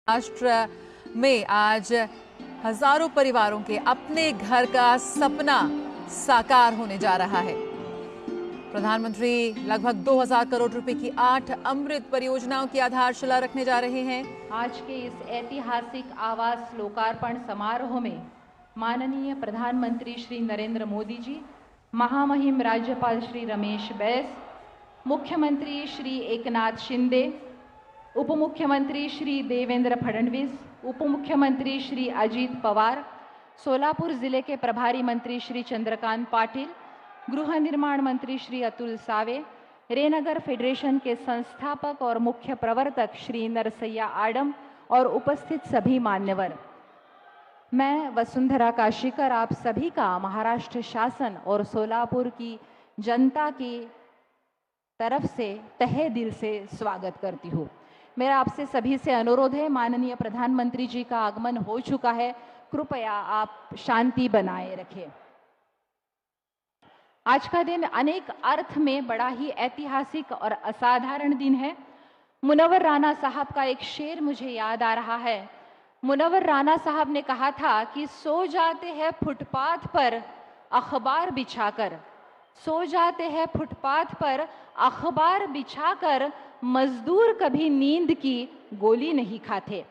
महाराष्ट्र में आज हजारों परिवारों के अपने घर का सपना साकार होने जा रहा है। प्रधानमंत्री लगभग 2000 करोड़ रुपए की 8 अमृत परियोजनाओं की आधारशिला रखने जा रहे हैं। आज के इस ऐतिहासिक आवास लोकार्पण समारोह में माननीय प्रधानमंत्री श्री नरेंद्र मोदी जी, महामहिम राज्यपाल श्री रमेश बैस, मुख्यमंत्री श्री एकनाथ शिंदे, उप मुख्यमंत्री श्री देवेंद्र फडणवीस, उप मुख्यमंत्री श्री अजित पवार, सोलापुर जिले के प्रभारी मंत्री श्री चंद्रकांत पाटिल, गृह निर्माण मंत्री श्री अतुल सावे, रेनगर फेडरेशन के संस्थापक और मुख्य प्रवर्तक श्री नरसैया आडम और उपस्थित सभी मान्यवर, मैं वसुंधरा काशीकर आप सभी का महाराष्ट्र शासन और सोलापुर की जनता की तरफ से तहे दिल से स्वागत करती हूँ। मेरा आपसे सभी से अनुरोध है, माननीय प्रधानमंत्री जी का आगमन हो चुका है, कृपया आप शांति बनाए रखें। आज का दिन अनेक अर्थ में बड़ा ही ऐतिहासिक और असाधारण दिन है। मुनव्वर राणा साहब का एक शेर मुझे याद आ रहा है। मुनव्वर राणा साहब ने कहा था कि सो जाते हैं फुटपाथ पर अखबार बिछाकर, सो जाते हैं फुटपाथ पर अखबार बिछाकर, मजदूर कभी नींद की गोली नहीं खाते।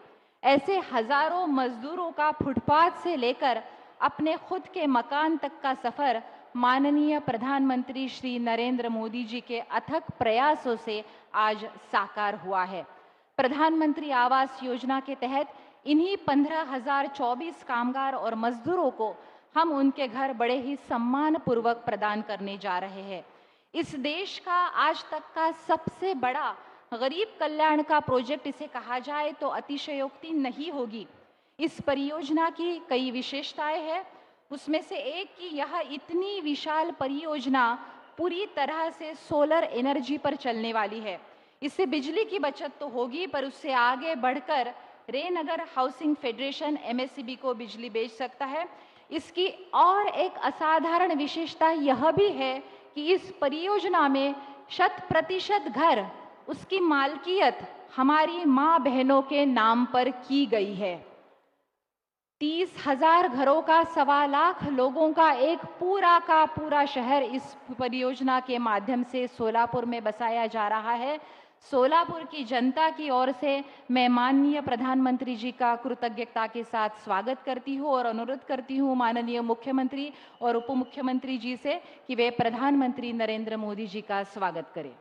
ऐसे हजारों मजदूरों का फुटपाथ से लेकर अपने खुद के मकान तक का सफर माननीय प्रधानमंत्री श्री नरेंद्र मोदी जी के अथक प्रयासों से आज साकार हुआ है। प्रधानमंत्री आवास योजना के तहत इन्हीं 15,024 कामगार और मजदूरों को हम उनके घर बड़े ही सम्मान पूर्वक प्रदान करने जा रहे हैं। इस देश का आज तक का सबसे बड़ा गरीब कल्याण का प्रोजेक्ट इसे कहा जाए तो अतिशयोक्ति नहीं होगी। इस परियोजना की कई विशेषताएं हैं, उसमें से एक कि यह इतनी विशाल परियोजना पूरी तरह से सोलर एनर्जी पर चलने वाली है। इससे बिजली की बचत तो होगी, पर उससे आगे बढ़कर रेनगर हाउसिंग फेडरेशन एमएससीबी को बिजली बेच सकता है। इसकी और एक असाधारण विशेषता यह भी है कि इस परियोजना में 100% घर, उसकी मालकियत हमारी माँ बहनों के नाम पर की गई है। 30,000 घरों का 1.25 लाख लोगों का एक पूरा का पूरा शहर इस परियोजना के माध्यम से सोलापुर में बसाया जा रहा है। सोलापुर की जनता की ओर से मैं माननीय प्रधानमंत्री जी का कृतज्ञता के साथ स्वागत करती हूँ और अनुरोध करती हूँ माननीय मुख्यमंत्री और उप मुख्यमंत्री जी से कि वे प्रधानमंत्री नरेंद्र मोदी जी का स्वागत करें।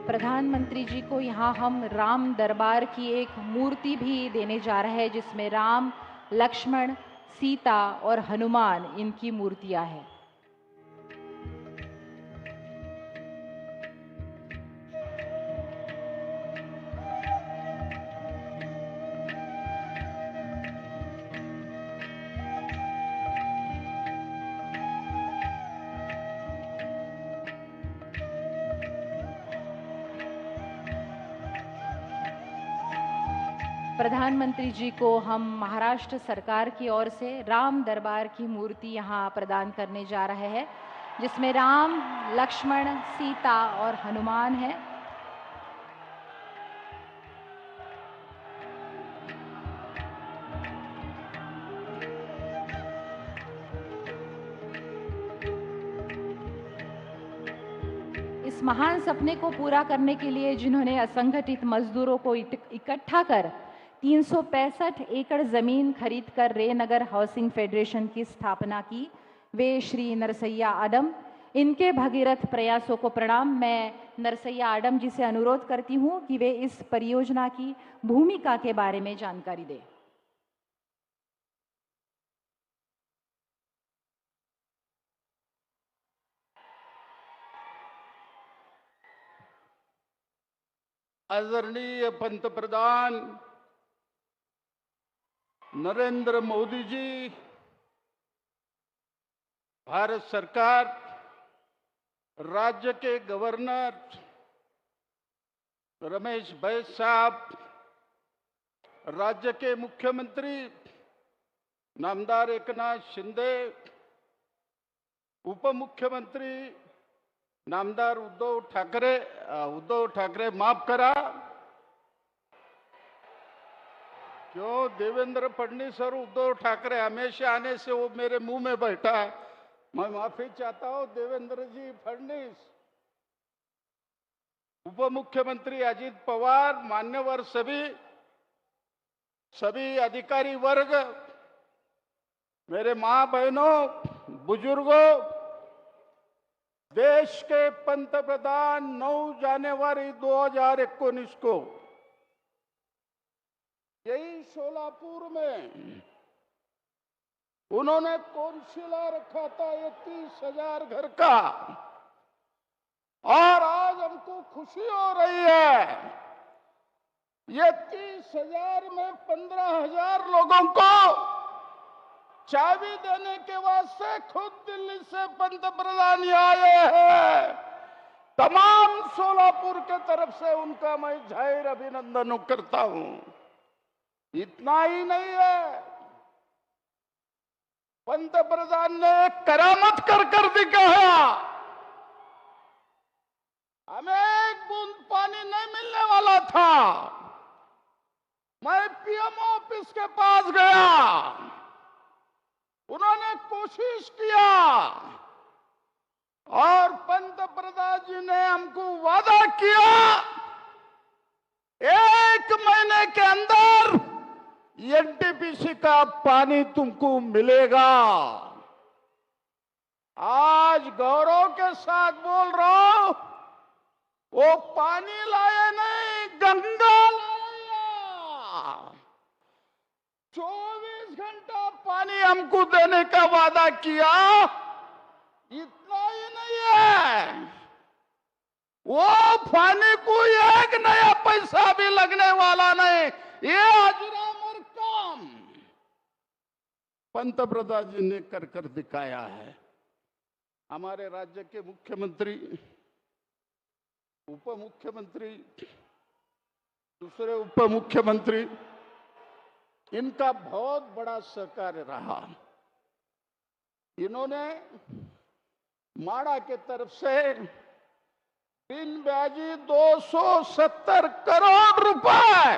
प्रधानमंत्री जी को यहाँ हम राम दरबार की एक मूर्ति भी देने जा रहे हैं, जिसमें राम, लक्ष्मण, सीता और हनुमान इनकी मूर्तियां हैं। प्रधानमंत्री जी को हम महाराष्ट्र सरकार की ओर से राम दरबार की मूर्ति यहाँ प्रदान करने जा रहे हैं, जिसमें राम, लक्ष्मण, सीता और हनुमान है। इस महान सपने को पूरा करने के लिए जिन्होंने असंगठित मजदूरों को इकट्ठा कर 365 एकड़ जमीन खरीदकर रेनगर हाउसिंग फेडरेशन की स्थापना की, वे श्री नरसैया आडम, इनके भगीरथ प्रयासों को प्रणाम। मैं नरसैया आडम जी से अनुरोध करती हूं कि वे इस परियोजना की भूमिका के बारे में जानकारी दें। आदरणीय पंतप्रधान नरेंद्र मोदी जी, भारत सरकार, राज्य के गवर्नर रमेश बैस साहब, राज्य के मुख्यमंत्री नामदार एकनाथ शिंदे, उप मुख्यमंत्री नामदार उद्धव ठाकरे माफ करा, क्यों देवेंद्र फडणवीस और उद्धव ठाकरे हमेशा आने से वो मेरे मुंह में बैठा है। मैं माफी चाहता हूं देवेंद्र जी फडणवीस, उप मुख्यमंत्री अजित पवार, मान्यवर सभी अधिकारी वर्ग, मेरे मां बहनों, बुजुर्गों, देश के पंतप्रधान 9 जनवरी 2019 को यही सोलापुर में उन्होंने कौंसिला रखा था 31,000 घर का, और आज हमको खुशी हो रही है ये 30,000 में 15,000 लोगों को चाबी देने के वास्ते खुद दिल्ली से पंतप्रधान आए हैं। तमाम सोलापुर के तरफ से उनका मैं जाहिर अभिनंदन करता हूं। इतना ही नहीं है, पंतप्रधान ने एक करामत कर दिखाया। हमें एक बूंद पानी नहीं मिलने वाला था, मैं पीएम ऑफिस के पास गया, उन्होंने कोशिश किया और पंतप्रधान जी ने हमको वादा किया 1 महीने के अंदर एनटीपीसी का पानी तुमको मिलेगा। आज गौरव के साथ बोल रहा हूं, वो पानी लाए नहीं, गंगा लाया। 24 घंटा पानी हमको देने का वादा किया। इतना ही नहीं है, वो पानी को एक नया पैसा भी लगने वाला नहीं। ये अजरामर काम पंतप्रधान जी ने कर दिखाया है। हमारे राज्य के मुख्यमंत्री, उप मुख्यमंत्री, दूसरे उप मुख्यमंत्री, इनका बहुत बड़ा सहकार्य रहा। इन्होंने माड़ा के तरफ से बिन ब्याजी 270 करोड़ रुपए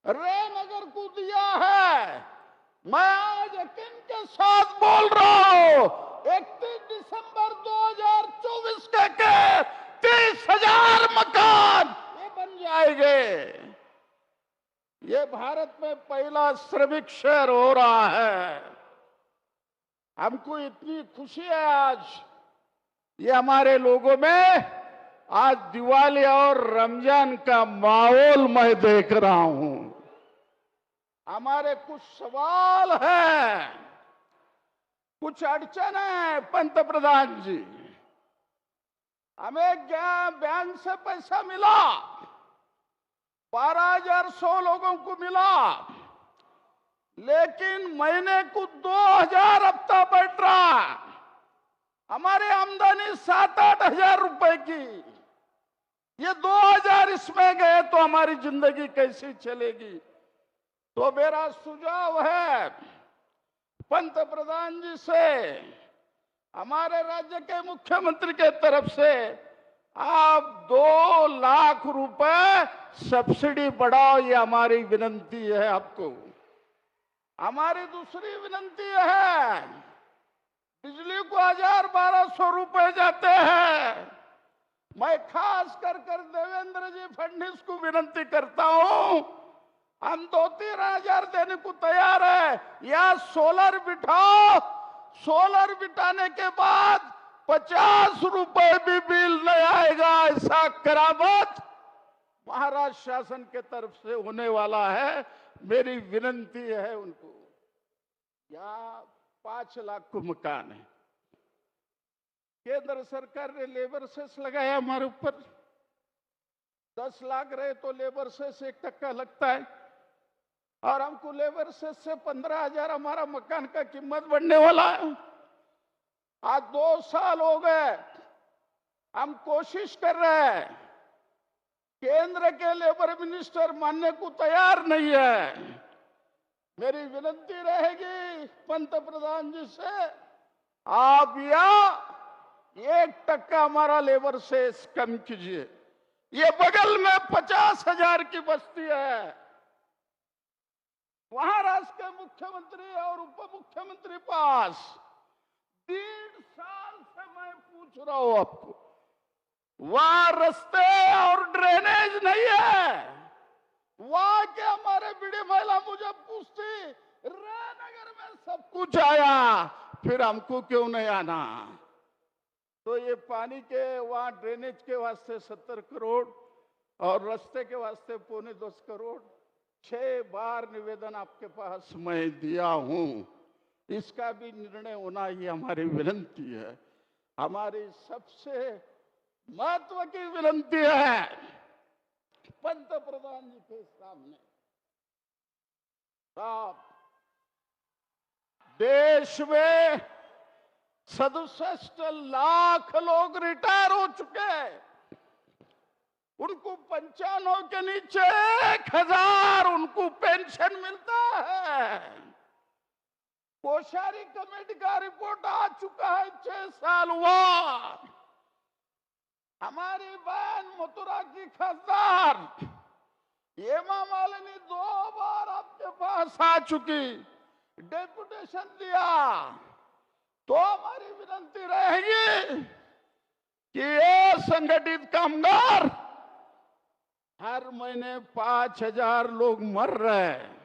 रेनगर को दिया है। मैं आज यकीन के साथ बोल रहा हूं, 31 दिसंबर 2024 के 30,000 मकान ये बन जाएंगे। ये भारत में पहला श्रमिक शहर हो रहा है। हमको इतनी खुशी है आज, ये हमारे लोगों में आज दिवाली और रमजान का माहौल मैं देख रहा हूं। हमारे कुछ सवाल हैं, कुछ अड़चन है पंतप्रधान जी। हमें क्या बैंक से पैसा मिला, 12,100 लोगों को मिला, लेकिन महीने को 2,000 हफ्ता बैठ रहा। हमारी आमदनी 7-8 हजार रुपए की, ये 2,000 इसमें गए तो हमारी जिंदगी कैसी चलेगी। तो मेरा सुझाव है पंतप्रधान जी से, हमारे राज्य के मुख्यमंत्री के तरफ से, आप 2 लाख रुपए सब्सिडी बढ़ाओ, ये हमारी विनंती है आपको। हमारी दूसरी विनंती है, बिजली को 1,000-1,200 रुपए जाते हैं। मैं खास कर देवेंद्र जी फडणवीस को विनंती करता हूं, हम 2-3 हजार देने को तैयार है, या सोलर बिठाओ। सोलर बिठाने के बाद 50 रुपए भी बिल नहीं आएगा। ऐसा करामत महाराष्ट्र शासन के तरफ से होने वाला है। मेरी विनंती है उनको। यहाँ 5 लाख को मकान है, केंद्र सरकार ने लेबर सेस लगाया हमारे ऊपर। 10 लाख रहे तो लेबर सेस 1% लगता है, और हमको लेबर सेस से 15,000 हमारा मकान का कीमत बढ़ने वाला है। आज 2 साल हो गए, हम कोशिश कर रहे हैं केंद्र के लेबर मिनिस्टर मानने को तैयार नहीं है। मेरी विनती रहेगी पंतप्रधान जी से, आप या 1% हमारा लेबर सेस कम कीजिए। ये बगल में 50,000 की बस्ती है, वहां राष्ट्र के मुख्यमंत्री और उप मुख्यमंत्री पास 1.5 साल से मैं पूछ रहा हूं आपको, वहां रास्ते और ड्रेनेज नहीं है। वहां के हमारे बीड़ी महिला मुझे पूछती, रायनगर में सब कुछ आया, फिर हमको क्यों नहीं आना? तो ये पानी के वहां ड्रेनेज के वास्ते 70 करोड़ और रास्ते के वास्ते 10.25 करोड़, 6 बार निवेदन आपके पास मैं दिया हूं। इसका भी निर्णय होना ही हमारी विनती है। हमारी सबसे महत्व की विनती है पंतप्रधान जी के सामने, साहब देश में 67 लाख लोग रिटायर हो चुके हैं, उनको 95 के नीचे 1,000 उनको पेंशन मिलता है। कोश्यारी कमेटी का रिपोर्ट आ चुका है, 6 साल हुआ। हमारी बहन मथुरा की खासदार हेमा मालिनी 2 बार आपके पास आ चुकी, डेपुटेशन दिया। तो हमारी विनती रहेगी कि ये संगठित कामगार, हर महीने 5,000 लोग मर रहे हैं,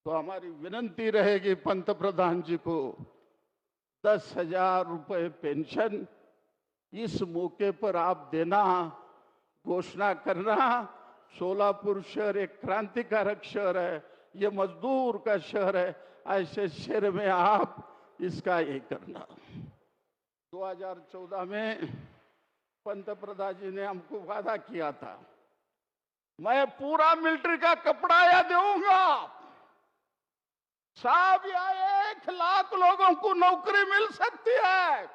तो हमारी विनती रहेगी पंतप्रधान जी को 10,000 रुपए पेंशन इस मौके पर आप देना, घोषणा करना। सोलापुर शहर एक क्रांतिकारक शहर है, ये मजदूर का शहर है, ऐसे शहर में आप इसका ये करना। 2014 में पंतप्रधान जी ने हमको वादा किया था, मैं पूरा मिलिट्री का कपड़ा या दूंगा साहब, या 1 लाख लोगों को नौकरी मिल सकती है,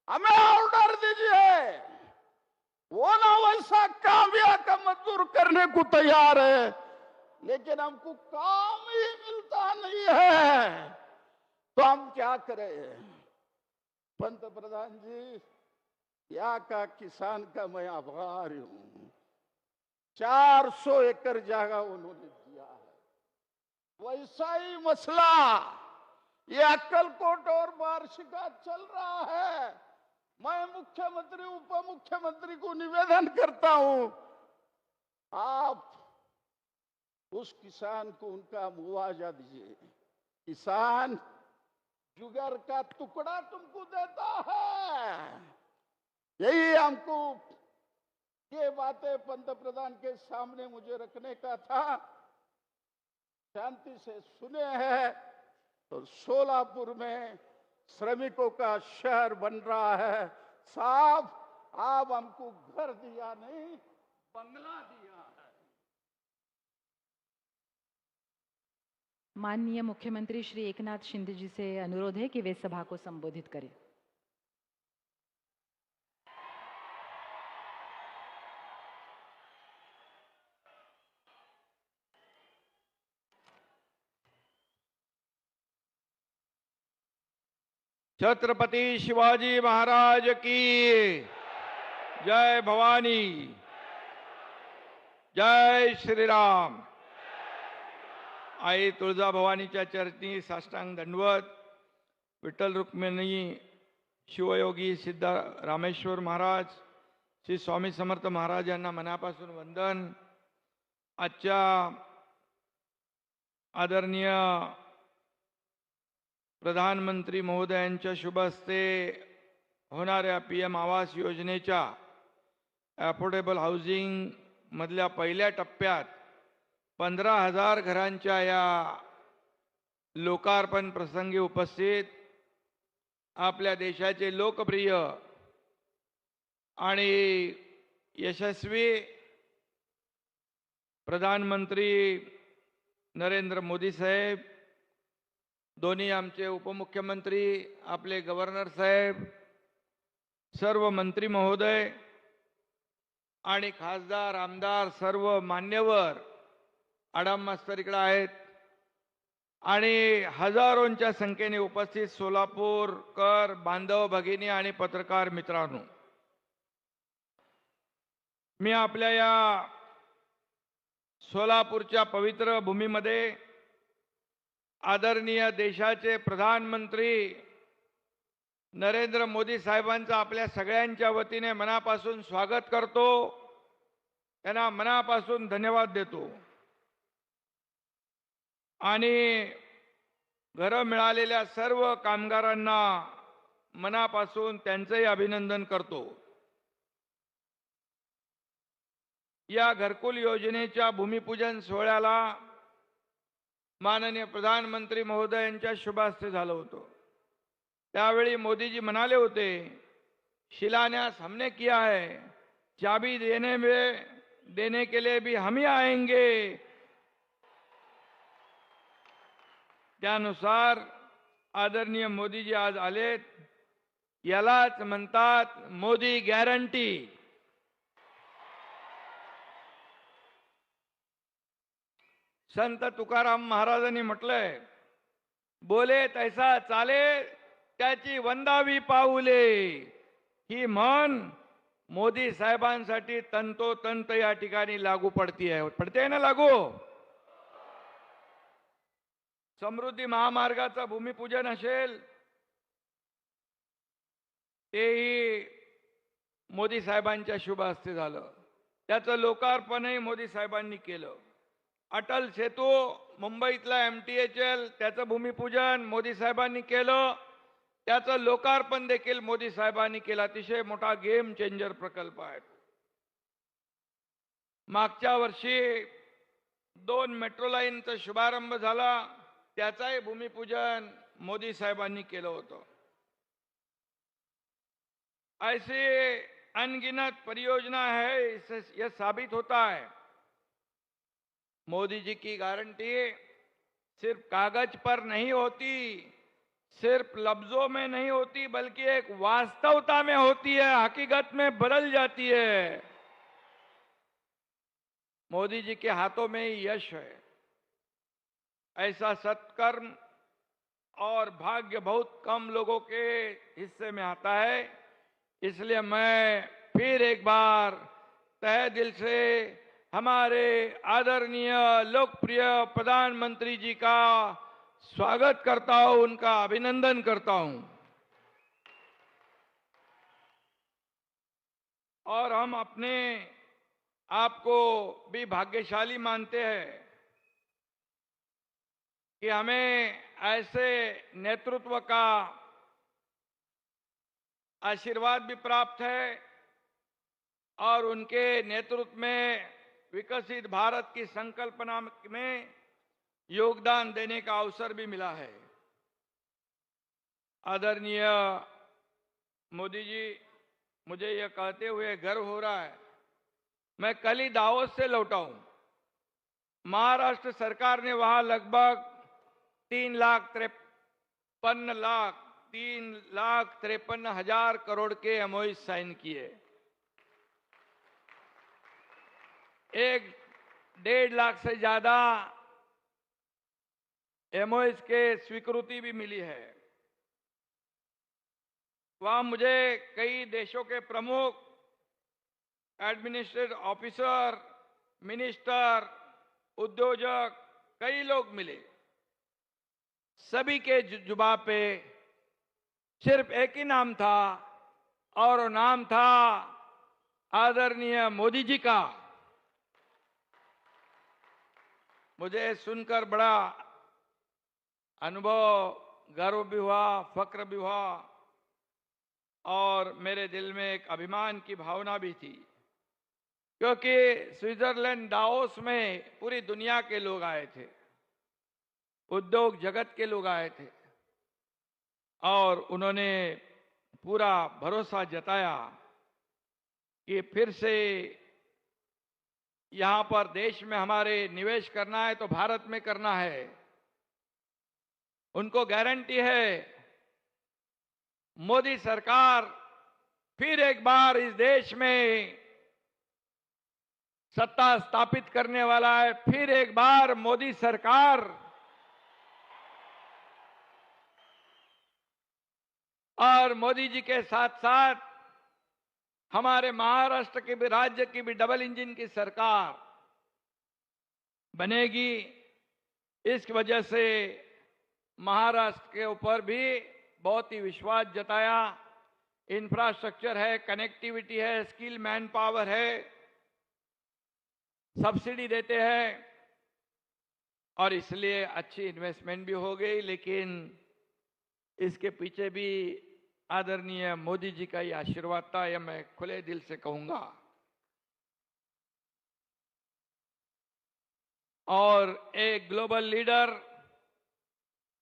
हमें ऑर्डर दीजिए। वो ना वैसा काम या का मजदूर करने को तैयार है, लेकिन हमको काम ही मिलता नहीं है, तो हम क्या करें? पंतप्रधान जी, यहाँ का किसान का मैं आभारी हूं। 400 एकड़ जगह उन्होंने दिया है। वैसा ही मसला ये अक्कलकोट और वार्षिका चल रहा है। मैं मुख्यमंत्री उप मुख्यमंत्री को निवेदन करता हूं, आप उस किसान को उनका मुआवजा दीजिए। किसान जुगर का टुकड़ा तुमको देता है। यही हमको ये बातें पंतप्रधान के सामने मुझे रखने का था। शांति से सुने हैं तो सोलापुर में श्रमिकों का शहर बन रहा है। साहब, आप हमको घर दिया नहीं, बंगला दिया है। माननीय मुख्यमंत्री श्री एकनाथ शिंदे जी से अनुरोध है कि वे सभा को संबोधित करें। छत्रपति शिवाजी महाराज की जय। भवानी, जय श्री राम। आई तुळजा भवानीच्या चरणी साष्टांग दंडवत। विठ्ठल रुक्मिणी शिवयोगी सिद्ध रामेश्वर महाराज, श्री स्वामी समर्थ महाराज यांना मनापासून वंदन। आजच्या आदरणीय प्रधानमंत्री महोदयांच्या शुभ हस्ते होणाऱ्या PM आवास योजनेच्या अफोर्डेबल हाऊसिंग मधल्या पहिल्या टप्प्यात 15,000 घरांच्या या लोकार्पण प्रसंगी उपस्थित आपल्या देशाचे लोकप्रिय आणि यशस्वी प्रधानमंत्री नरेंद्र मोदी साहेब, दोन्ही आमचे उपमुख्यमंत्री, आपले गव्हर्नर साहेब, सर्व मंत्री महोदय, आणि खासदार आमदार सर्व मान्यवर आडाम मास्तर इकडे आहेत आणि हजारोंच्या संख्येने उपस्थित सोलापूरकर बांधव भगिनी आणि पत्रकार मित्रांनो, मी आपल्या या सोलापूरच्या पवित्र भूमीमध्ये आदरणीय देशाचे प्रधानमंत्री नरेंद्र मोदी साहेबांचं आपल्या सगळ्यांच्या वतीने मनापासून स्वागत करतो, त्यांना मनापासून धन्यवाद देतो आणि घरं मिळालेल्या सर्व कामगारांना मनापासून त्यांचंही अभिनंदन करतो। या घरकुल योजनेच्या भूमिपूजन सोहळ्याला माननीय प्रधानमंत्री महोदयांच्या शुभ हस्ते झालं होतं। त्यावेळी मोदीजी म्हणाले होते, शिलान्यास हमने किया है, चाबी देने के लिए भी हम ही आएंगे। त्यानुसार आदरणीय मोदीजी आज आलेत। यालाच म्हणतात मोदी गॅरंटी। संत तुकाराम महाराजांनी म्हटलंय, बोले तैसा चाले त्याची वंदावी पाऊले। ही म्हण मोदी साहेबांसाठी तंतोतंत या ठिकाणी लागू पडते ना लागू। समृद्धी महामार्गाचा भूमिपूजन असेल तेही मोदी साहेबांच्या शुभ हस्ते झालं। त्याचं लोकार्पणही मोदी साहेबांनी केलं। अटल सेतू मुंबईतला MTHL त्याचं भूमिपूजन मोदी साहेबांनी केलं, त्याचं लोकार्पण देखील मोदी साहेबांनी केलं। अतिशय मोठा गेम चेंजर प्रकल्प आहे। मागच्या वर्षी 2 मेट्रो लाईनचा शुभारंभ झाला, त्याचाही भूमिपूजन मोदी साहेबांनी केलं होतं। ऐसी अनगिनत परियोजना है, इससे यह साबित होता है मोदी जी की गारंटी सिर्फ कागज पर नहीं होती, सिर्फ लफ्जों में नहीं होती, बल्कि एक वास्तवता में होती है, हकीकत में बदल जाती है। मोदी जी के हाथों में ही यश है। ऐसा सत्कर्म और भाग्य बहुत कम लोगों के हिस्से में आता है। इसलिए मैं फिर एक बार तहे दिल से हमारे आदरणीय लोकप्रिय प्रधानमंत्री जी का स्वागत करता हूं, उनका अभिनंदन करता हूं। और हम अपने आप को भी भाग्यशाली मानते हैं कि हमें ऐसे नेतृत्व का आशीर्वाद भी प्राप्त है और उनके नेतृत्व में विकसित भारत की संकल्पना में योगदान देने का अवसर भी मिला है। आदरणीय मोदी जी, मुझे यह कहते हुए गर्व हो रहा है, मैं कल ही दावोस से लौटा हूं। महाराष्ट्र सरकार ने वहां लगभग 3,53,000 करोड़ के MOU साइन किए। 1.5 लाख से ज्यादा MOU के स्वीकृति भी मिली है। वहां मुझे कई देशों के प्रमुख, एडमिनिस्ट्रेटिव ऑफिसर, मिनिस्टर, उद्योजक, कई लोग मिले। सभी के जुबान पे सिर्फ एक ही नाम था और वो नाम था आदरणीय मोदी जी का। मुझे सुनकर बड़ा अनुभव, गर्व भी हुआ, फक्र भी हुआ और मेरे दिल में एक अभिमान की भावना भी थी, क्योंकि स्विट्जरलैंड दावोस में पूरी दुनिया के लोग आए थे, उद्योग जगत के लोग आए थे और उन्होंने पूरा भरोसा जताया कि फिर से यहां पर देश में हमारे निवेश करना है तो भारत में करना है। उनको गारंटी है मोदी सरकार फिर एक बार इस देश में सत्ता स्थापित करने वाला है। फिर एक बार मोदी सरकार और मोदी जी के साथ साथ हमारे महाराष्ट्र के भी, राज्य की भी डबल इंजन की सरकार बनेगी। इस वजह से महाराष्ट्र के ऊपर भी बहुत ही विश्वास जताया। इंफ्रास्ट्रक्चर है, कनेक्टिविटी है, स्किल मैन पावर है, सब्सिडी देते हैं और इसलिए अच्छी इन्वेस्टमेंट भी हो गई। लेकिन इसके पीछे भी आदरणीय मोदी जी का ही आशीर्वाद था, यह मैं खुले दिल से कहूंगा। और एक ग्लोबल लीडर,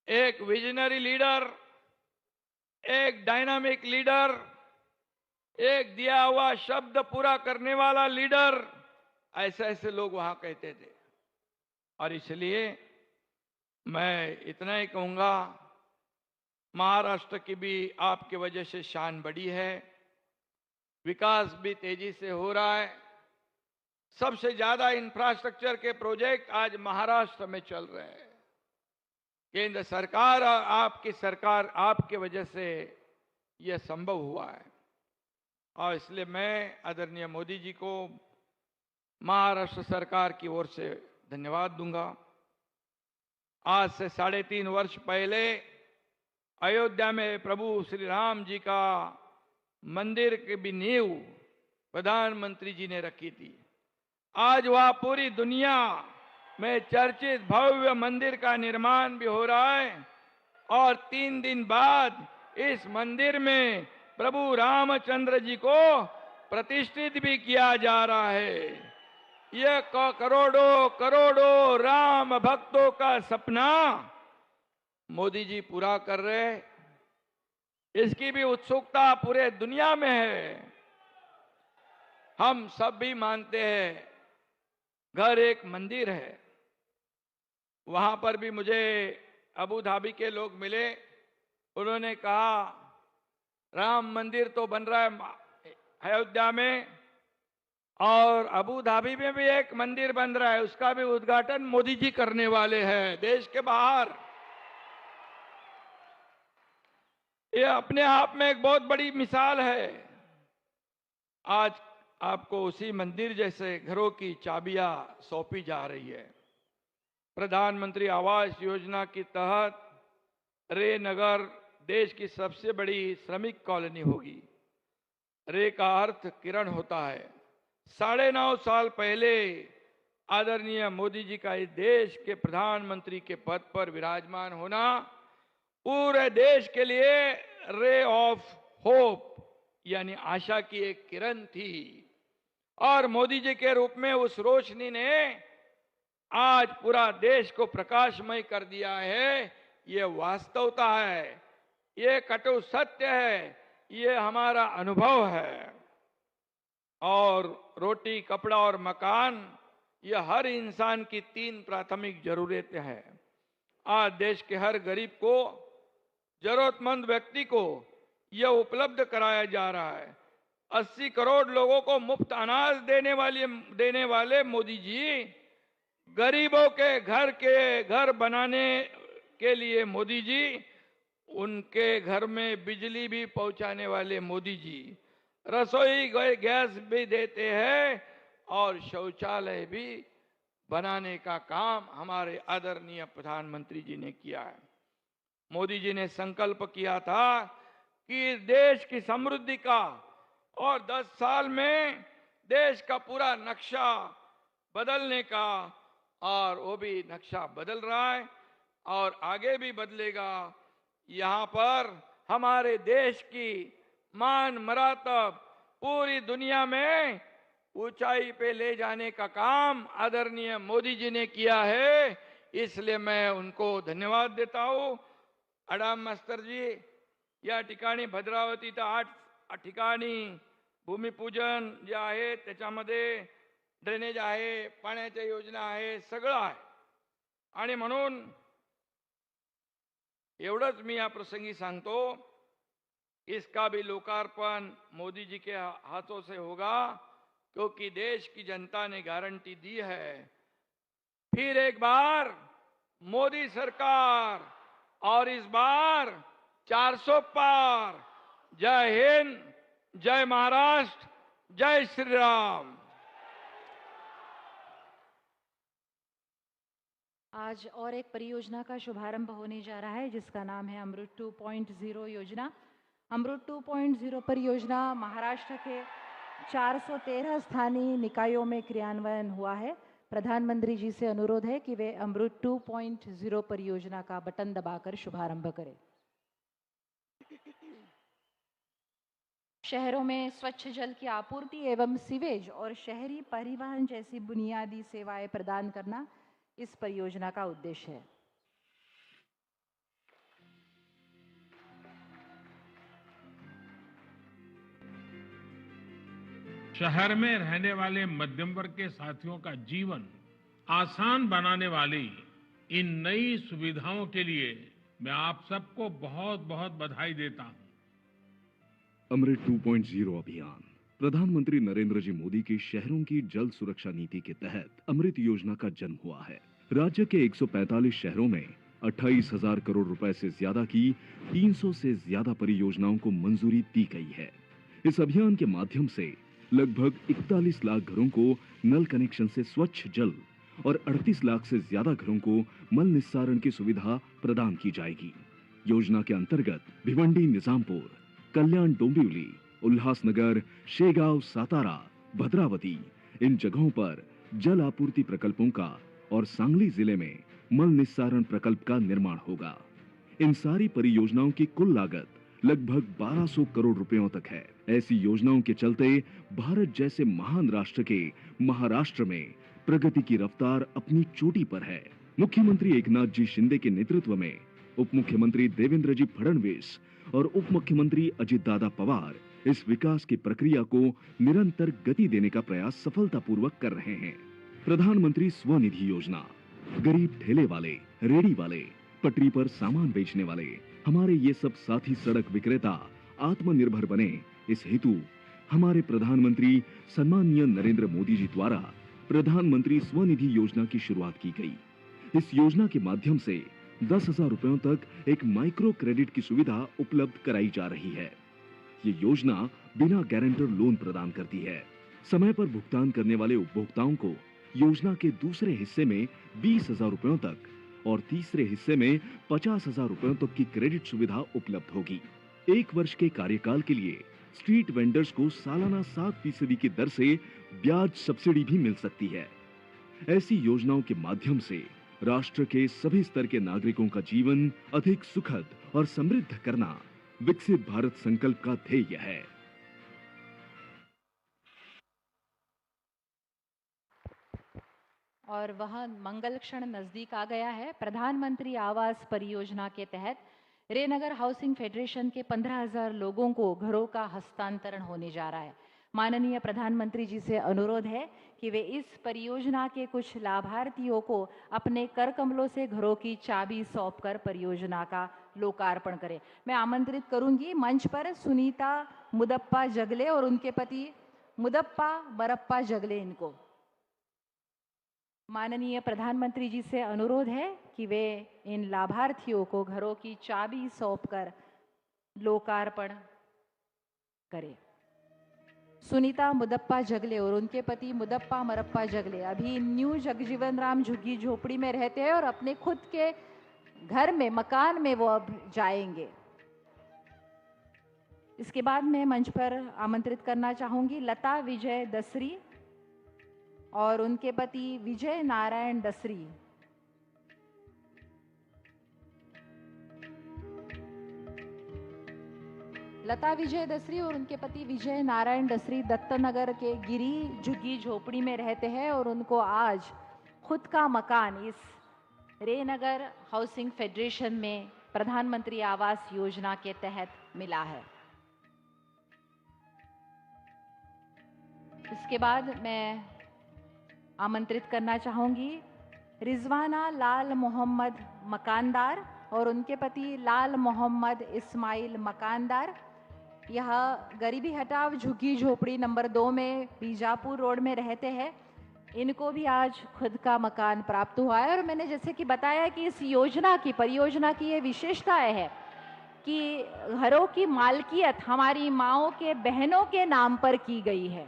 एक विजनरी लीडर, एक डायनामिक लीडर, एक दिया हुआ शब्द पूरा करने वाला लीडर, ऐसे ऐसे लोग वहां कहते थे। और इसलिए मैं इतना ही कहूंगा, महाराष्ट्र की भी आपकी वजह से शान बढ़ी है, विकास भी तेजी से हो रहा है। सबसे ज्यादा इंफ्रास्ट्रक्चर के प्रोजेक्ट आज महाराष्ट्र में चल रहे हैं। केंद्र सरकार और आपकी सरकार, आपकी वजह से यह संभव हुआ है। और इसलिए मैं आदरणीय मोदी जी को महाराष्ट्र सरकार की ओर से धन्यवाद दूंगा। आज से 3.5 वर्ष पहले अयोध्या में प्रभु श्री राम जी का मंदिर की भी नींव प्रधानमंत्री जी ने रखी थी। आज वह पूरी दुनिया में चर्चित भव्य मंदिर का निर्माण भी हो रहा है और 3 दिन बाद इस मंदिर में प्रभु रामचंद्र जी को प्रतिष्ठित भी किया जा रहा है। यह करोड़ों करोड़ों राम भक्तों का सपना मोदी जी पूरा कर रहे, इसकी भी उत्सुकता पूरे दुनिया में है। हम सब भी मानते हैं घर एक मंदिर है। वहां पर भी मुझे अबू धाबी के लोग मिले, उन्होंने कहा राम मंदिर तो बन रहा है अयोध्या में और अबू धाबी में भी एक मंदिर बन रहा है, उसका भी उद्घाटन मोदी जी करने वाले हैं देश के बाहर। यह अपने आप में एक बहुत बड़ी मिसाल है। आज आपको उसी मंदिर जैसे घरों की चाबियां सौंपी जा रही है। प्रधानमंत्री आवास योजना के तहत रे नगर देश की सबसे बड़ी श्रमिक कॉलोनी होगी। रे का अर्थ किरण होता है। 9.5 साल पहले आदरणीय मोदी जी का इस देश के प्रधानमंत्री के पद पर विराजमान होना पूरे देश के लिए रे ऑफ होप यानी आशा की एक किरण थी। और मोदी जी के रूप में उस रोशनी ने आज पूरा देश को प्रकाशमय कर दिया है। ये वास्तवता है, ये कटु सत्य है, ये हमारा अनुभव है। और रोटी, कपड़ा और मकान, ये हर इंसान की 3 प्राथमिक जरूरतें हैं। आज देश के हर गरीब को, जरूरतमंद व्यक्ति को यह उपलब्ध कराया जा रहा है। 80 करोड़ लोगों को मुफ्त अनाज देने वाले मोदी जी, गरीबों के घर बनाने के लिए मोदी जी, उनके घर में बिजली भी पहुंचाने वाले मोदी जी, रसोई गैस भी देते हैं और शौचालय भी बनाने का काम हमारे आदरणीय प्रधानमंत्री जी ने किया है। मोदी जी ने संकल्प किया था कि देश की समृद्धि का और 10 साल में देश का पूरा नक्शा बदलने का, और वो भी नक्शा बदल रहा है और आगे भी बदलेगा। यहाँ पर हमारे देश की मान मरातब पूरी दुनिया में ऊंचाई पे ले जाने का काम आदरणीय मोदी जी ने किया है। इसलिए मैं उनको धन्यवाद देता हूं। अडाम मास्तर जी, या ठिकाणी भद्रावती तर 8 ठिकाणी भूमिपूजन जे आहे, त्याच्यामध्ये ड्रेनेज आहे, पाण्याच्या योजना आहे, सगळं आहे। आणि म्हणून एवढंच मी या प्रसंगी सांगतो, इसका भी लोकार्पण मोदी जी के हाथों से होगा क्योंकि देश की जनता ने गारंटी दी है। फिर एक बार मोदी सरकार, और इस बार 400 पार। जय हिंद, जय महाराष्ट्र, जय श्री राम। आज और एक परियोजना का शुभारंभ होने जा रहा है जिसका नाम है अमृत 2.0 योजना। अमृत 2.0 परियोजना महाराष्ट्र के 413 स्थानीय निकायों में क्रियान्वयन हुआ है। प्रधानमंत्री जी से अनुरोध है कि वे अमृत 2.0 परियोजना का बटन दबाकर शुभारंभ करें। शहरों में स्वच्छ जल की आपूर्ति एवं सीवेज और शहरी परिवहन जैसी बुनियादी सेवाएं प्रदान करना इस परियोजना का उद्देश्य है। शहर में रहने वाले मध्यम वर्ग के साथियों का जीवन आसान बनाने वाली इन नई सुविधाओं के लिए मैं आप सबको बहुत बहुत बधाई देता हूं। अमृत 2.0 अभियान प्रधानमंत्री नरेंद्र जी मोदी की शहरों की जल सुरक्षा नीति के तहत अमृत योजना का जन्म हुआ है। राज्य के 145 शहरों में 28,000 करोड़ रुपए से ज्यादा की 300 से ज्यादा परियोजनाओं को मंजूरी दी गई है। इस अभियान के माध्यम से लगभग 41 लाख घरों को नल कनेक्शन से स्वच्छ जल और 38 लाख से ज्यादा घरों को मल निस्सारण की सुविधा प्रदान की जाएगी। योजना के अंतर्गत भिवंडी, निजामपुर, कल्याण, डोंबिवली, उल्लासनगर, शेगांव, सातारा, भद्रावती इन जगहों पर जल आपूर्ति प्रकल्पों का और सांगली जिले में मल निस्सारण प्रकल्प का निर्माण होगा। इन सारी परियोजनाओं की कुल लागत लगभग 1200 करोड़ रुपयों तक है। ऐसी योजनाओं के चलते भारत जैसे महान राष्ट्र के महाराष्ट्र में प्रगति की रफ्तार अपनी चोटी पर है। मुख्यमंत्री एकनाथ जी शिंदे के नेतृत्व में उप मुख्यमंत्री देवेंद्र जी फडणवीस और उप मुख्यमंत्री अजित दादा पवार इस विकास की प्रक्रिया को निरंतर गति देने का प्रयास सफलतापूर्वक कर रहे हैं। प्रधानमंत्री स्वनिधि योजना गरीब ठेले वाले, रेडी वाले, पटरी पर सामान बेचने वाले, हमारे ये सब साथी सड़क विक्रेता आत्मनिर्भर बने, इस हेतु हमारे प्रधानमंत्री सम्माननीय नरेंद्र मोदी जी द्वारा प्रधानमंत्री स्वनिधि योजना की शुरुआत की गई। इस योजना के माध्यम से 10,000 रुपयों तक एक माइक्रो क्रेडिट की सुविधा उपलब्ध कराई जा रही है। ये योजना बिना गारंटर लोन प्रदान करती है। समय पर भुगतान करने वाले उपभोक्ताओं को योजना के दूसरे हिस्से में 20,000 रुपयों तक और तीसरे हिस्से में 50,000 रुपयों तक की क्रेडिट सुविधा उपलब्ध होगी। 1 वर्ष के कार्यकाल के लिए स्ट्रीट वेंडर्स को सालाना 7% की दर से ब्याज सब्सिडी भी मिल सकती है। ऐसी योजनाओं के माध्यम से राष्ट्र के सभी स्तर के नागरिकों का जीवन अधिक सुखद और समृद्ध करना विकसित भारत संकल्प का ध्येय है। और वह मंगल क्षण नजदीक आ गया है। प्रधानमंत्री आवास परियोजना के तहत रेनगर हाउसिंग फेडरेशन के 15,000 लोगों को घरों का हस्तांतरण होने जा रहा है। माननीय प्रधानमंत्री जी से अनुरोध है कि वे इस परियोजना के कुछ लाभार्थियों को अपने कर कमलों से घरों की चाबी सौंपकर परियोजना का लोकार्पण करें। मैं आमंत्रित करूंगी मंच पर सुनीता मुदप्पा जगले और उनके पति मुदप्पा मरप्पा जगले। इनको माननीय प्रधानमंत्री जी से अनुरोध है कि वे इन लाभार्थियों को घरों की चाबी सौंपकर लोकार्पण करें। सुनीता मुदप्पा जगले और उनके पति मुदप्पा मरप्पा जगले अभी न्यू जगजीवन राम झुग्गी झोपड़ी में रहते हैं और अपने खुद के घर में, मकान में वो अब जाएंगे। इसके बाद मैं मंच पर आमंत्रित करना चाहूंगी लता विजय दसरी और उनके पति विजय नारायण दसरी। लता विजय दसरी और उनके पति विजय नारायण दसरी दत्तनगर के गिरी झुग्गी झोपड़ी में रहते हैं और उनको आज खुद का मकान इस रेनगर हाउसिंग फेडरेशन में प्रधानमंत्री आवास योजना के तहत मिला है। इसके बाद मैं आमंत्रित करना चाहूंगी रिजवाना लाल मोहम्मद मकानदार और उनके पति लाल मोहम्मद इस्माइल मकानदार। यह गरीबी हटाओ झुग्गी झोपड़ी नंबर 2 में बीजापुर रोड में रहते हैं। इनको भी आज खुद का मकान प्राप्त हुआ है। और मैंने जैसे कि बताया कि इस परियोजना की ये विशेषताएं है कि घरों की मालकियत हमारी माओं के बहनों के नाम पर की गई है।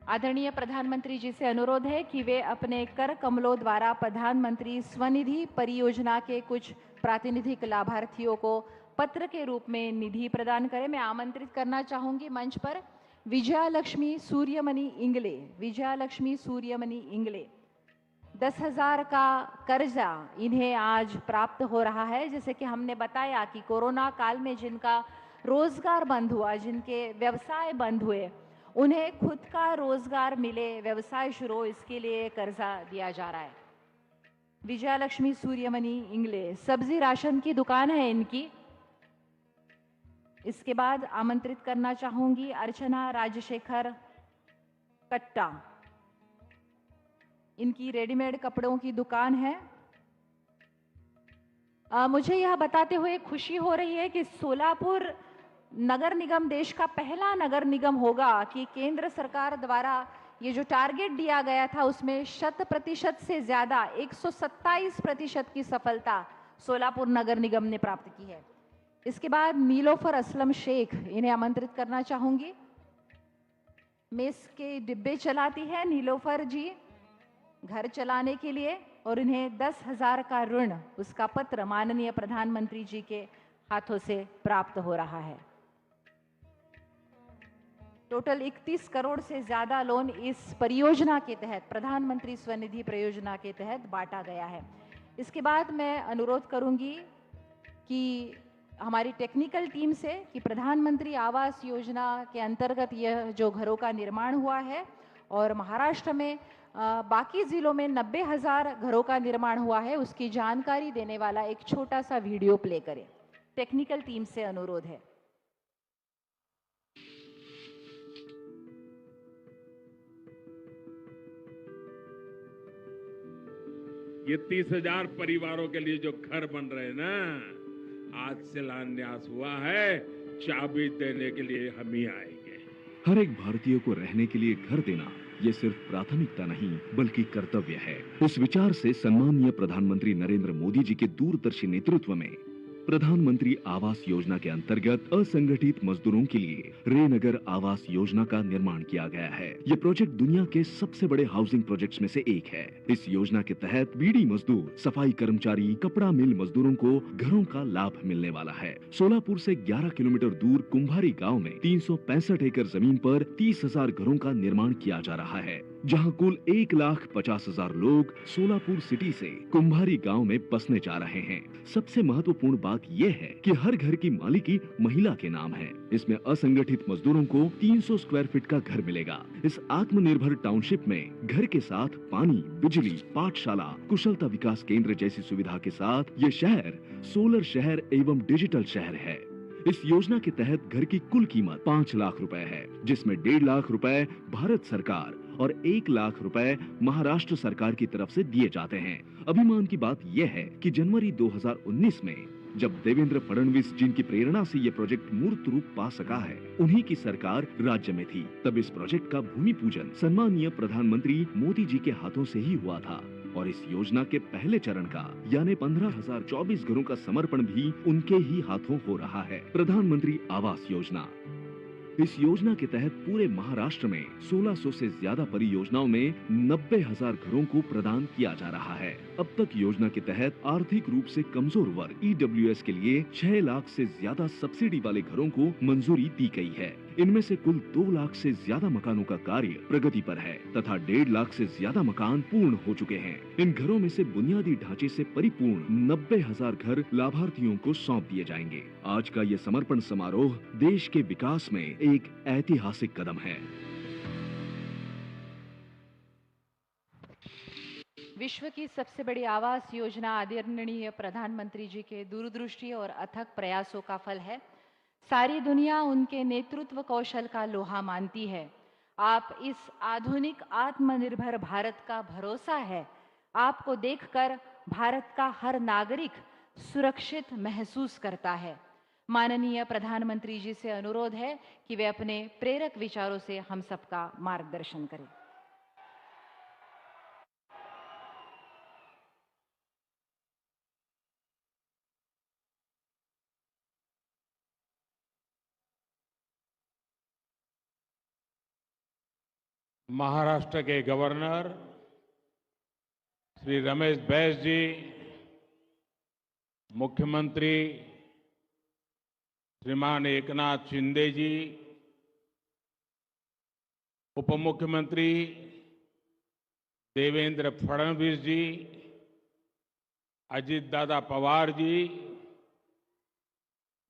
आदरणीय प्रधानमंत्री जी से अनुरोध है कि वे अपने कर कमलों द्वारा प्रधानमंत्री स्वनिधि परियोजना के कुछ प्रातिनिधिक लाभार्थियों को पत्र के रूप में निधि प्रदान करें। मैं आमंत्रित करना चाहूंगी मंच पर विजयालक्ष्मी सूर्यमणि इंगले 10,000 का कर्जा इन्हें आज प्राप्त हो रहा है। जैसे कि हमने बताया कि कोरोना काल में जिनका रोजगार बंद हुआ, जिनके व्यवसाय बंद हुए, उन्हें खुद का रोजगार मिले, व्यवसाय शुरू, इसके लिए कर्जा दिया जा रहा है। विजयालक्ष्मी सूर्यमणि इंगले सब्जी राशन की दुकान है इनकी। इसके बाद आमंत्रित करना चाहूंगी अर्चना राजशेखर कट्टा, इनकी रेडीमेड कपड़ों की दुकान है। मुझे यह बताते हुए खुशी हो रही है कि सोलापुर नगर निगम देश का पहला नगर निगम होगा कि केंद्र सरकार द्वारा ये जो टारगेट दिया गया था उसमें 100% से ज्यादा 127% की सफलता सोलापुर नगर निगम ने प्राप्त की है। इसके बाद नीलोफर असलम शेख, इन्हें आमंत्रित करना चाहूंगी। मेस के डिब्बे चलाती है नीलोफर जी घर चलाने के लिए, और इन्हें 10,000 का ऋण, उसका पत्र माननीय प्रधानमंत्री जी के हाथों से प्राप्त हो रहा है। टोटल 31 करोड़ से ज्यादा लोन इस परियोजना के तहत, प्रधानमंत्री स्वनिधि परियोजना के तहत बांटा गया है। इसके बाद मैं अनुरोध करूंगी कि हमारी टेक्निकल टीम से कि प्रधानमंत्री आवास योजना के अंतर्गत यह जो घरों का निर्माण हुआ है और महाराष्ट्र में बाकी जिलों में 90,000 घरों का निर्माण हुआ है, उसकी जानकारी देने वाला एक छोटा सा वीडियो प्ले करें। टेक्निकल टीम से अनुरोध है। ये 30,000 परिवारों के लिए जो घर बन रहे हैं ना, आज शिलान्यास हुआ है, चाबी देने के लिए हम ही आएंगे। हर एक भारतीय को रहने के लिए घर देना ये सिर्फ प्राथमिकता नहीं बल्कि कर्तव्य है। इस विचार से सम्मानीय प्रधानमंत्री नरेंद्र मोदी जी के दूरदर्शी नेतृत्व में प्रधानमंत्री आवास योजना के अंतर्गत असंगठित मजदूरों के लिए रेनगर आवास योजना का निर्माण किया गया है। ये प्रोजेक्ट दुनिया के सबसे बड़े हाउसिंग प्रोजेक्ट्स में से एक है। इस योजना के तहत बीड़ी मजदूर, सफाई कर्मचारी, कपड़ा मिल मजदूरों को घरों का लाभ मिलने वाला है। सोलापुर से 11 किलोमीटर दूर कुंभारी गांव में 365 एकड़ जमीन पर 30,000 घरों का निर्माण किया जा रहा है, जहां कुल 1,50,000 लोग सोलापुर सिटी से कुंभारी गांव में बसने जा रहे हैं। सबसे महत्वपूर्ण बात यह है कि हर घर की मालिकी महिला के नाम है। इसमें असंगठित मजदूरों को 300 स्क्वायर फीट का घर मिलेगा। इस आत्मनिर्भर टाउनशिप में घर के साथ पानी, बिजली, पाठशाला, कुशलता विकास केंद्र जैसी सुविधा के साथ ये शहर सोलर शहर एवं डिजिटल शहर है। इस योजना के तहत घर की कुल कीमत 5 लाख रुपए है, जिसमें 1.5 लाख रुपए भारत सरकार और 1 लाख रुपए महाराष्ट्र सरकार की तरफ से दिए जाते हैं। अभिमान की बात यह है कि जनवरी 2019 में जब देवेंद्र फडणवीस जिनकी प्रेरणा से ये प्रोजेक्ट मूर्त रूप पा सका है, उन्हीं की सरकार राज्य में थी। तब इस प्रोजेक्ट का भूमि पूजन सम्मानीय प्रधानमंत्री मोदी जी के हाथों से ही हुआ था और इस योजना के पहले चरण का यानी 15,024 घरों का समर्पण भी उनके ही हाथों हो रहा है। प्रधानमंत्री आवास योजना, इस योजना के तहत पूरे महाराष्ट्र में 1600 से ज्यादा परियोजनाओं में 90,000 घरों को प्रदान किया जा रहा है। अब तक योजना के तहत आर्थिक रूप से कमजोर वर्ग EWS के लिए 6 लाख से ज्यादा सब्सिडी वाले घरों को मंजूरी दी गई है। इनमें से कुल 2 लाख से ज्यादा मकानों का कार्य प्रगति पर है तथा 1.5 लाख से ज्यादा मकान पूर्ण हो चुके हैं। इन घरों में से बुनियादी ढांचे से परिपूर्ण 90,000 घर लाभार्थियों को सौंप दिए जाएंगे। आज का ये समर्पण समारोह देश के विकास में एक ऐतिहासिक कदम है। विश्व की सबसे बड़ी आवास योजना आदरणीय प्रधानमंत्री जी के दूरदृष्टि और अथक प्रयासों का फल है। सारी दुनिया उनके नेतृत्व कौशल का लोहा मानती है। आप इस आधुनिक आत्मनिर्भर भारत का भरोसा है। आपको देखकर भारत का हर नागरिक सुरक्षित महसूस करता है। माननीय प्रधानमंत्री जी से अनुरोध है कि वे अपने प्रेरक विचारों से हम सबका मार्गदर्शन करें। महाराष्ट्र के गवर्नर श्री रमेश बैस जी, मुख्यमंत्री श्रीमान एकनाथ शिंदे जी, उप मुख्यमंत्री देवेंद्र फडणवीस जी, अजीत दादा पवार जी,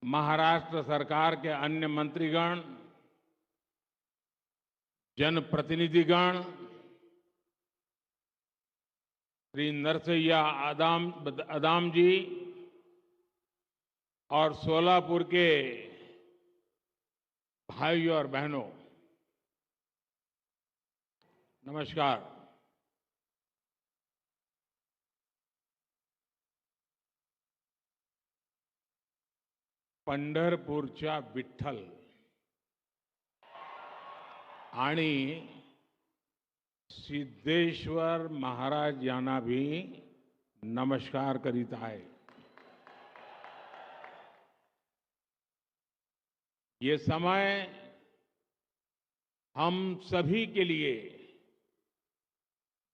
महाराष्ट्र सरकार के अन्य मंत्रीगण, जनप्रतिनिधिगण, श्री नरसैया आदाम जी और सोलापुर के भाइयों और बहनों, नमस्कार। पंढरपूरच्या विठ्ठल आणि सिद्धेश्वर महाराज यांना भी नमस्कार करीत आहे। ये समय हम सभी के लिए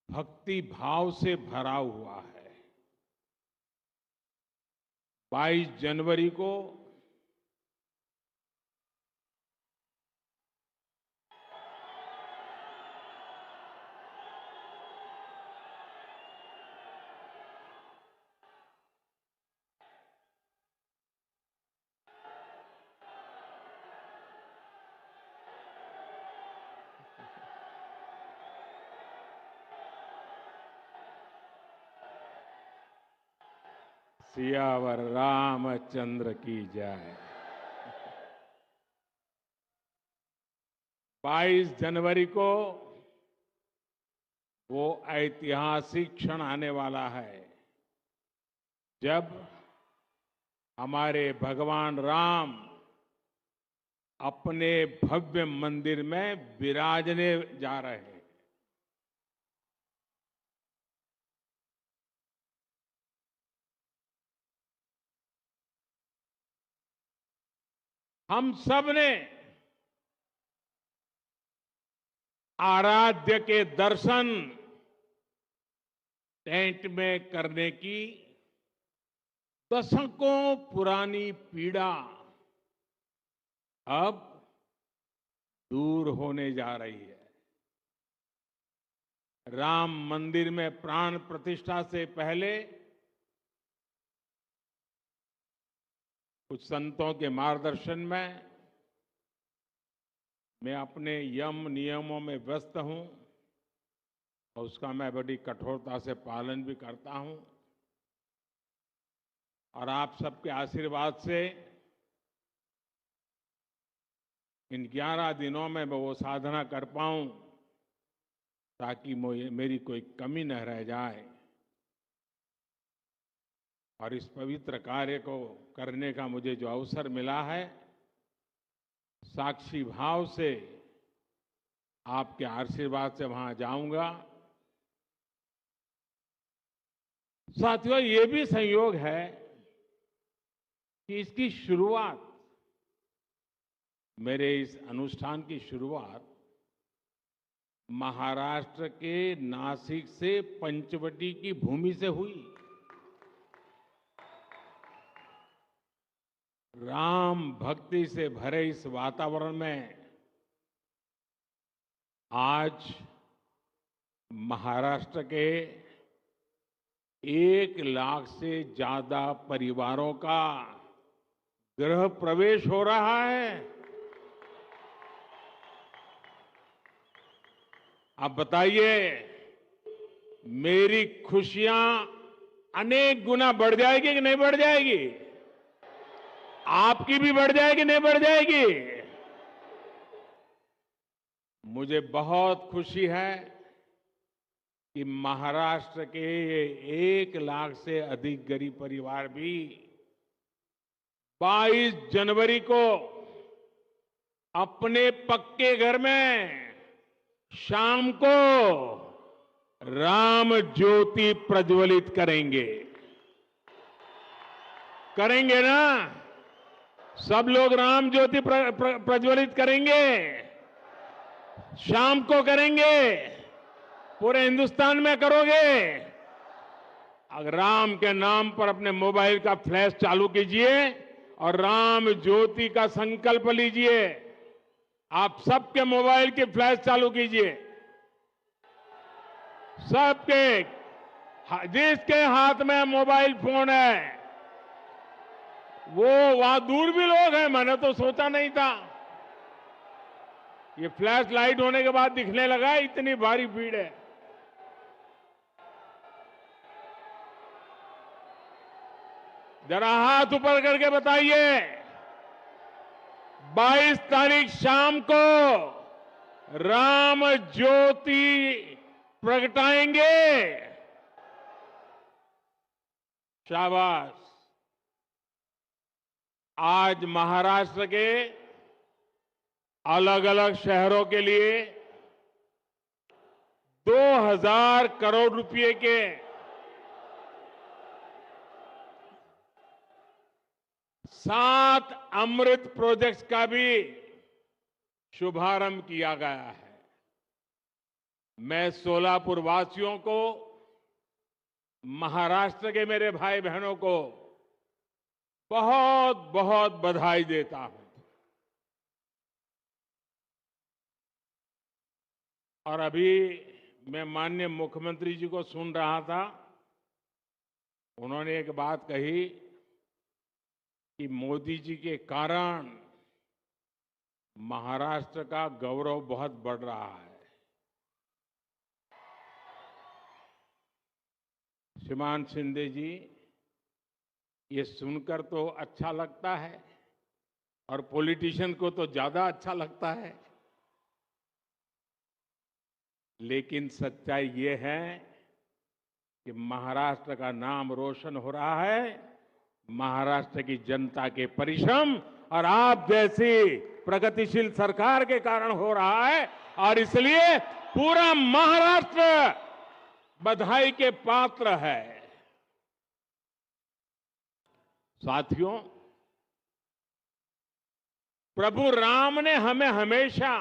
भक्ति भाव से भरा हुआ है। 22 जनवरी को सियावर रामचंद्र की जय। 22 जनवरी को वो ऐतिहासिक क्षण आने वाला है जब हमारे भगवान राम अपने भव्य मंदिर में विराजने जा रहे हैं। हम सब ने आराध्य के दर्शन टेंट में करने की दशकों पुरानी पीड़ा अब दूर होने जा रही है। राम मंदिर में प्राण प्रतिष्ठा से पहले कुछ संतों के मार्गदर्शन में मैं अपने यम नियमों में व्यस्त हूं और उसका मैं बड़ी कठोरता से पालन भी करता हूं और आप सबके आशीर्वाद से इन 11 दिनों में मैं वो साधना कर पाऊं ताकि मेरी कोई कमी न रह जाए और इस पवित्र कार्य को करने का मुझे जो अवसर मिला है, साक्षी भाव से आपके आशीर्वाद से वहां जाऊंगा। साथियों, ये भी संयोग है कि इसकी शुरुआत, मेरे इस अनुष्ठान की शुरुआत महाराष्ट्र के नासिक से पंचवटी की भूमि से हुई। राम भक्ति से भरे इस वातावरण में आज महाराष्ट्र के 1 लाख से ज्यादा परिवारों का गृह प्रवेश हो रहा है। आप बताइए, मेरी खुशियां अनेक गुना बढ़ जाएगी कि नहीं बढ़ जाएगी? आपकी भी बढ़ जाएगी, नहीं बढ़ जाएगी? मुझे बहुत खुशी है कि महाराष्ट्र के 1 लाख से अधिक गरीब परिवार भी 22 जनवरी को अपने पक्के घर में शाम को राम ज्योति प्रज्वलित करेंगे। करेंगे ना? सब लोग राम ज्योति प्रज्वलित करेंगे। शाम को करेंगे। पूरे हिंदुस्तान में करोगे। अगर राम के नाम पर अपने मोबाइल का फ्लैश चालू कीजिए और राम ज्योति का संकल्प लीजिए। आप सबके मोबाइल की फ्लैश चालू कीजिए। सबके, जिसके हाथ में मोबाइल फोन है वो, वहां दूर भी लोग हैं, मैंने तो सोचा नहीं था। ये फ्लैश लाइट होने के बाद दिखने लगा, इतनी भारी भीड़ है। जरा हाथ ऊपर करके बताइए, 22 तारीख शाम को राम ज्योति प्रगटाएंगे। शाबाश। आज महाराष्ट्र के अलग अलग शहरों के लिए 2000 करोड़ रुपए के 7 अमृत प्रोजेक्ट्स का भी शुभारंभ किया गया है। मैं सोलापुर वासियों को, महाराष्ट्र के मेरे भाई बहनों को बहुत बहुत बधाई देता हूं। और अभी मैं माननीय मुख्यमंत्री जी को सुन रहा था, उन्होंने एक बात कही कि मोदी जी के कारण महाराष्ट्र का गौरव बहुत बढ़ रहा है। श्रीमान शिंदे जी, ये सुनकर तो अच्छा लगता है और पॉलिटिशियन को तो ज्यादा अच्छा लगता है, लेकिन सच्चाई ये है कि महाराष्ट्र का नाम रोशन हो रहा है महाराष्ट्र की जनता के परिश्रम और आप जैसी प्रगतिशील सरकार के कारण हो रहा है। और इसलिए पूरा महाराष्ट्र बधाई के पात्र है। साथियों, प्रभु राम ने हमें हमेशा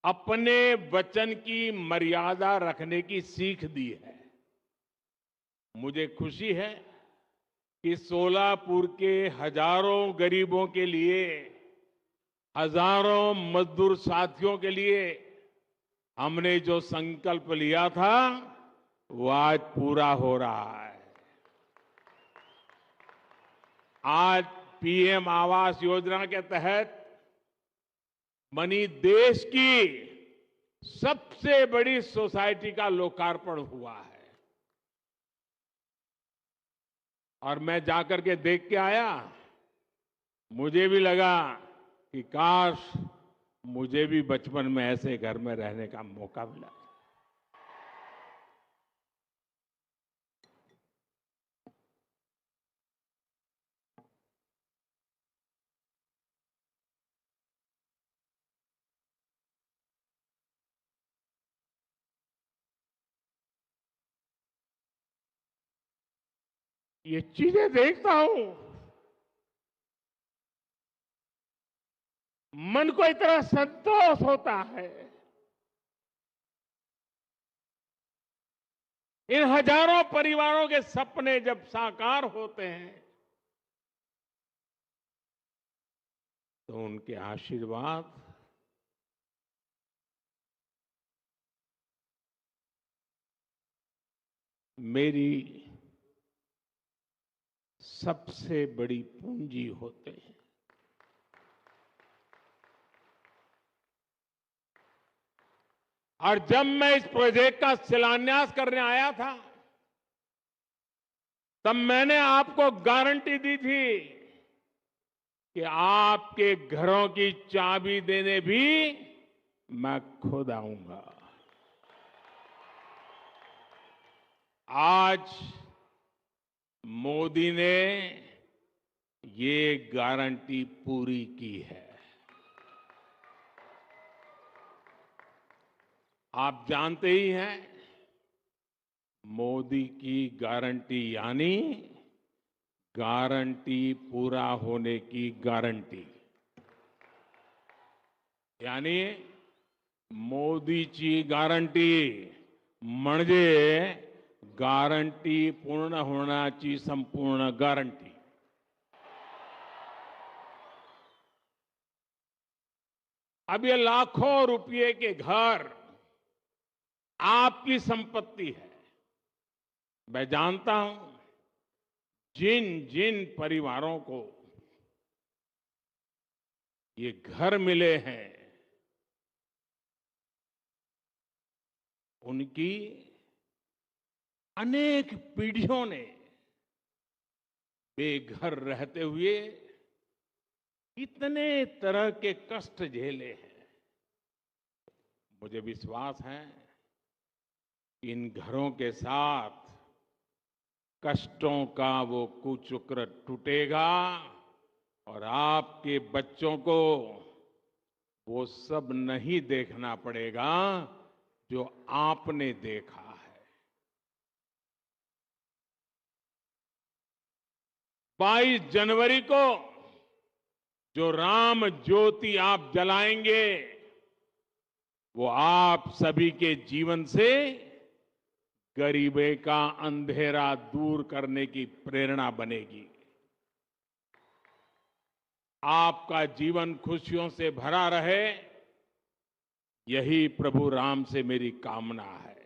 अपने वचन की मर्यादा रखने की सीख दी है। मुझे खुशी है कि सोलापुर के हजारों गरीबों के लिए, हजारों मजदूर साथियों के लिए हमने जो संकल्प लिया था वो आज पूरा हो रहा है। आज पीएम आवास योजना के तहत बनी देश की सबसे बड़ी सोसाइटी का लोकार्पण हुआ है। और मैं जाकर के देख के आया, मुझे भी लगा कि काश मुझे भी बचपन में ऐसे घर में रहने का मौका मिला। ये चीजें देखता हूं, मन को इतना संतोष होता है। इन हजारों परिवारों के सपने जब साकार होते हैं तो उनके आशीर्वाद मेरी सबसे बड़ी पूंजी होते हैं। और जब मैं इस प्रोजेक्ट का शिलान्यास करने आया था, तब मैंने आपको गारंटी दी थी कि आपके घरों की चाबी देने भी मैं खुद आऊंगा। आज मोदी ने ये गारंटी पूरी की है। आप जानते ही हैं, मोदी की गारंटी यानी गारंटी पूरा होने की गारंटी। यानी मोदीची गारंटी म्हणजे गारंटी पूर्ण होण्याची संपूर्ण गारंटी। अब ये लाखों रुपए के घर आपकी संपत्ति है। मैं जानता हूं जिन जिन परिवारों को ये घर मिले हैं, उनकी अनेक पीढ़ियों ने बेघर रहते हुए इतने तरह के कष्ट झेले हैं। मुझे विश्वास है इन घरों के साथ कष्टों का वो कुचक्र टूटेगा और आपके बच्चों को वो सब नहीं देखना पड़ेगा जो आपने देखा है। 22 जनवरी को जो राम ज्योति आप जलाएंगे, वो आप सभी के जीवन से गरीबी का अंधेरा दूर करने की प्रेरणा बनेगी। आपका जीवन खुशियों से भरा रहे, यही प्रभु राम से मेरी कामना है।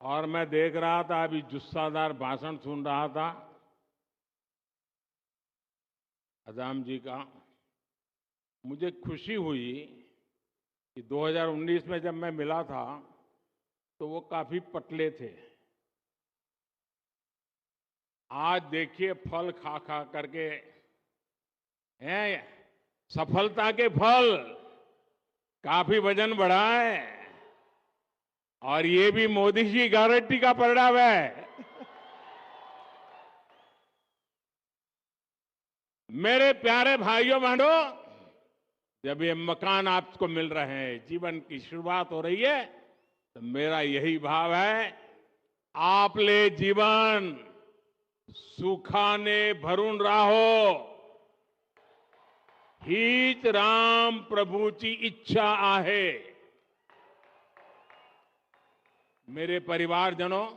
और मैं देख रहा था, अभी जुस्सादार भाषण सुन रहा था अजाम जी का। मुझे खुशी हुई कि 2019 में जब मैं मिला था तो वो काफी पतले थे। आज देखिए फल खा खा करके हैं, सफलता के फल, काफी वजन बढ़ा है। और ये भी मोदी जी गारंटी का परिणाम है। मेरे प्यारे भाइयों बहनों, जब ये मकान आपको मिल रहे हैं, जीवन की शुरुआत हो रही है, तो मेरा यही भाव है, आपले जीवन सुखाने भरून राहो, हीच राम प्रभूची इच्छा आहे। मेरे परिवारजनों,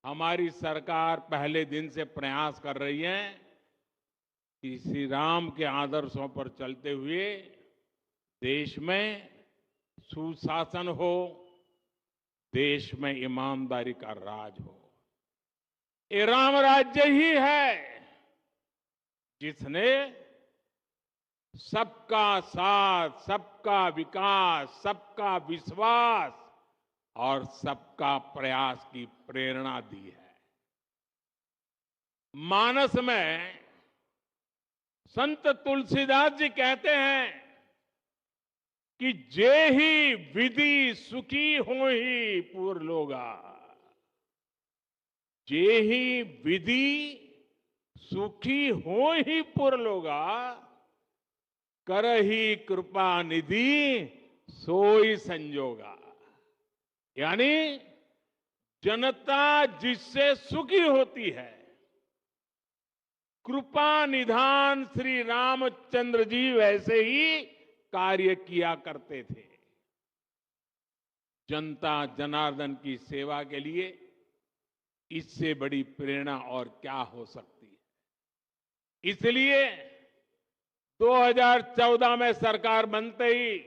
हमारी सरकार पहले दिन से प्रयास कर रही है कि श्री राम के आदर्शों पर चलते हुए देश में सुशासन हो, देश में ईमानदारी का राज हो। ये राम राज्य ही है जिसने सबका साथ, सबका विकास, सबका विश्वास और सबका प्रयास की प्रेरणा दी है। मानस में संत तुलसीदास जी कहते हैं कि जे ही विधि सुखी हो ही पूर लोगा, जे ही विधि सुखी हो ही पुर लोगा, करही कृपा निधि सोई संजोगा। यानी जनता जिससे सुखी होती है, कृपा निधान श्री रामचंद्र जी वैसे ही कार्य किया करते थे। जनता जनार्दन की सेवा के लिए इससे बड़ी प्रेरणा और क्या हो सकती है। इसलिए 2014 में सरकार बनते ही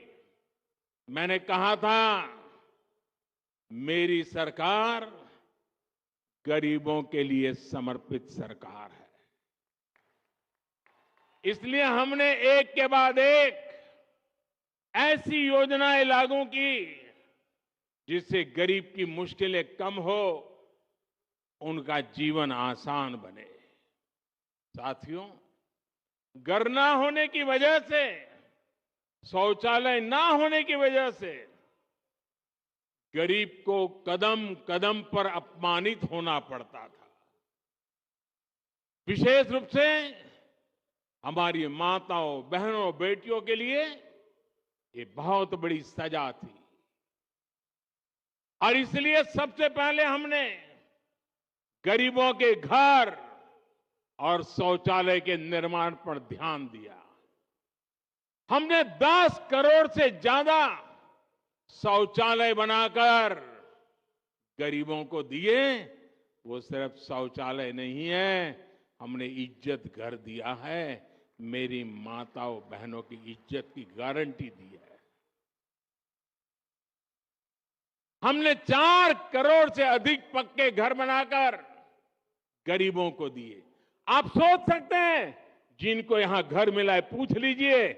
मैंने कहा था, मेरी सरकार गरीबों के लिए समर्पित सरकार है। इसलिए हमने एक के बाद एक ऐसी योजनाएं लागू की जिससे गरीब की मुश्किलें कम हो, उनका जीवन आसान बने। साथियों, घर ना होने की वजह से शौचालय ना होने की वजह से गरीब को कदम कदम पर अपमानित होना पड़ता था। विशेष रूप से हमारी माताओं, बहनों, बेटियों के लिए ये बहुत बड़ी सजा थी और इसलिए सबसे पहले हमने गरीबों के घर और शौचालय के निर्माण पर ध्यान दिया। हमने 10 करोड़ से ज्यादा शौचालय बनाकर गरीबों को दिए। वो सिर्फ शौचालय नहीं है, हमने इज्जत घर दिया है, मेरी माताओं बहनों की इज्जत की गारंटी दी है। हमने 4 करोड़ से अधिक पक्के घर बनाकर गरीबों को दिए। आप सोच सकते हैं, जिनको यहां घर मिला है पूछ लीजिए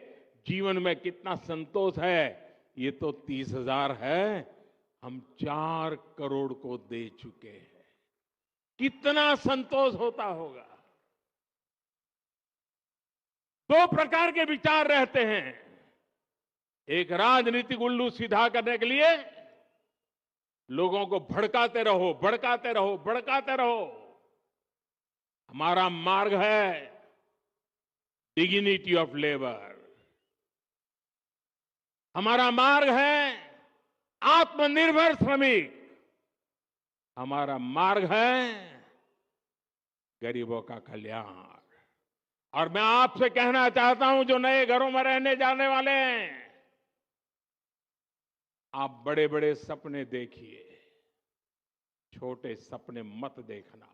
जीवन में कितना संतोष है। ये तो 30,000 है, हम 4 करोड़ को दे चुके हैं। कितना संतोष होता होगा। 2 प्रकार के विचार रहते हैं। एक राजनीतिक उल्लू सीधा करने के लिए लोगों को भड़काते रहो, भड़काते रहो, भड़काते रहो। हमारा मार्ग है डिग्निटी ऑफ लेबर। हमारा मार्ग है आत्मनिर्भर श्रमिक। हमारा मार्ग है गरीबों का कल्याण। और मैं आपसे कहना चाहता हूं, जो नए घरों में रहने जाने वाले हैं, आप बड़े बड़े सपने देखिए, छोटे सपने मत देखना।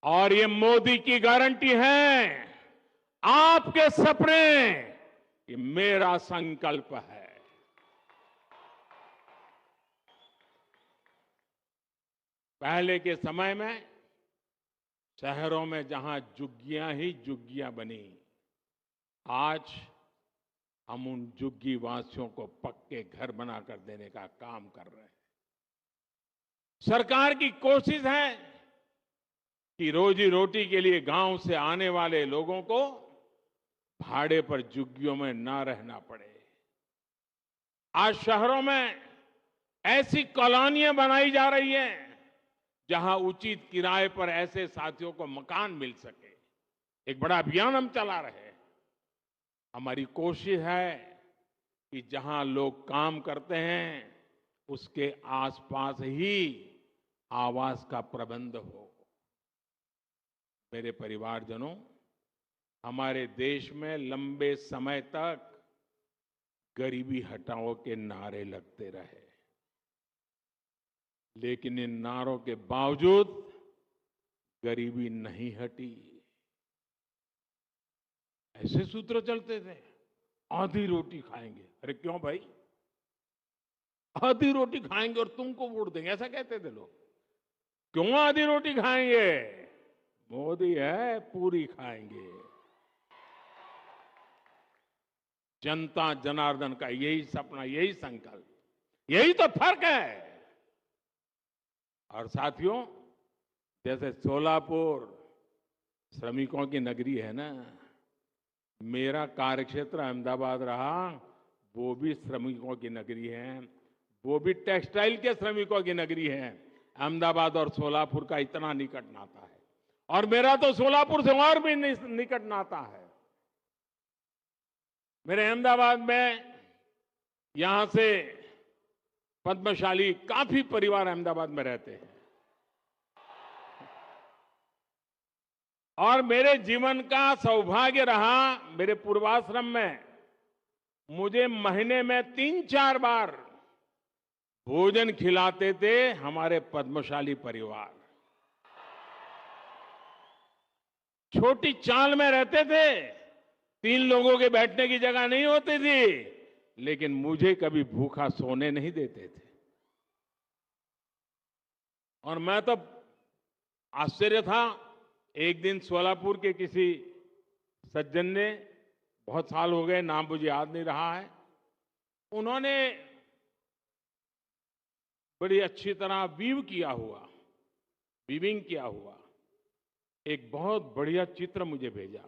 और ये मोदी की गारंटी है, आपके सपने ये मेरा संकल्प है। पहले के समय में शहरों में जहां झुग्गियां ही झुग्गियां बनी, आज हम उन झुग्गी वासियों को पक्के घर बनाकर देने का काम कर रहे हैं। सरकार की कोशिश है कि रोजी रोटी के लिए गांव से आने वाले लोगों को भाड़े पर झुग्गियों में ना रहना पड़े। आज शहरों में ऐसी कॉलोनियां बनाई जा रही हैं जहां उचित किराए पर ऐसे साथियों को मकान मिल सके। एक बड़ा अभियान हम चला रहे हैं। हमारी कोशिश है कि जहां लोग काम करते हैं उसके आसपास ही आवास का प्रबंध हो। मेरे परिवारजनों, हमारे देश में लंबे समय तक गरीबी हटाओ के नारे लगते रहे, लेकिन इन नारों के बावजूद गरीबी नहीं हटी। ऐसे सूत्र चलते थे, आधी रोटी खाएंगे। अरे क्यों भाई, आधी रोटी खाएंगे और तुमको वोट देंगे, ऐसा कहते थे लोग। क्यों आधी रोटी खाएंगे, मोदी है पूरी खाएंगे। जनता जनार्दन का यही सपना, यही संकल्प, यही तो फर्क है। और साथियों, जैसे सोलापुर श्रमिकों की नगरी है ना, मेरा कार्यक्षेत्र अहमदाबाद रहा, वो भी श्रमिकों की नगरी है, वो भी टेक्सटाइल के श्रमिकों की नगरी है। अहमदाबाद और सोलापुर का इतना निकट नाता है, और मेरा तो सोलापुर से और भी निकट नाता है। मेरे अहमदाबाद में यहां से पद्मशाली काफी परिवार अहमदाबाद में रहते हैं। और मेरे जीवन का सौभाग्य रहा, मेरे पूर्वाश्रम में मुझे महीने में 3-4 बार भोजन खिलाते थे हमारे पद्मशाली परिवार। छोटी चाल में रहते थे, 3 लोगों के बैठने की जगह नहीं होती थी, लेकिन मुझे कभी भूखा सोने नहीं देते थे। और मैं तो आश्चर्य था, एक दिन सोलापुर के किसी सज्जन ने, बहुत साल हो गए, नाम मुझे याद नहीं रहा है, उन्होंने बड़ी अच्छी तरह वीविंग किया हुआ एक बहुत बढ़िया चित्र मुझे भेजा।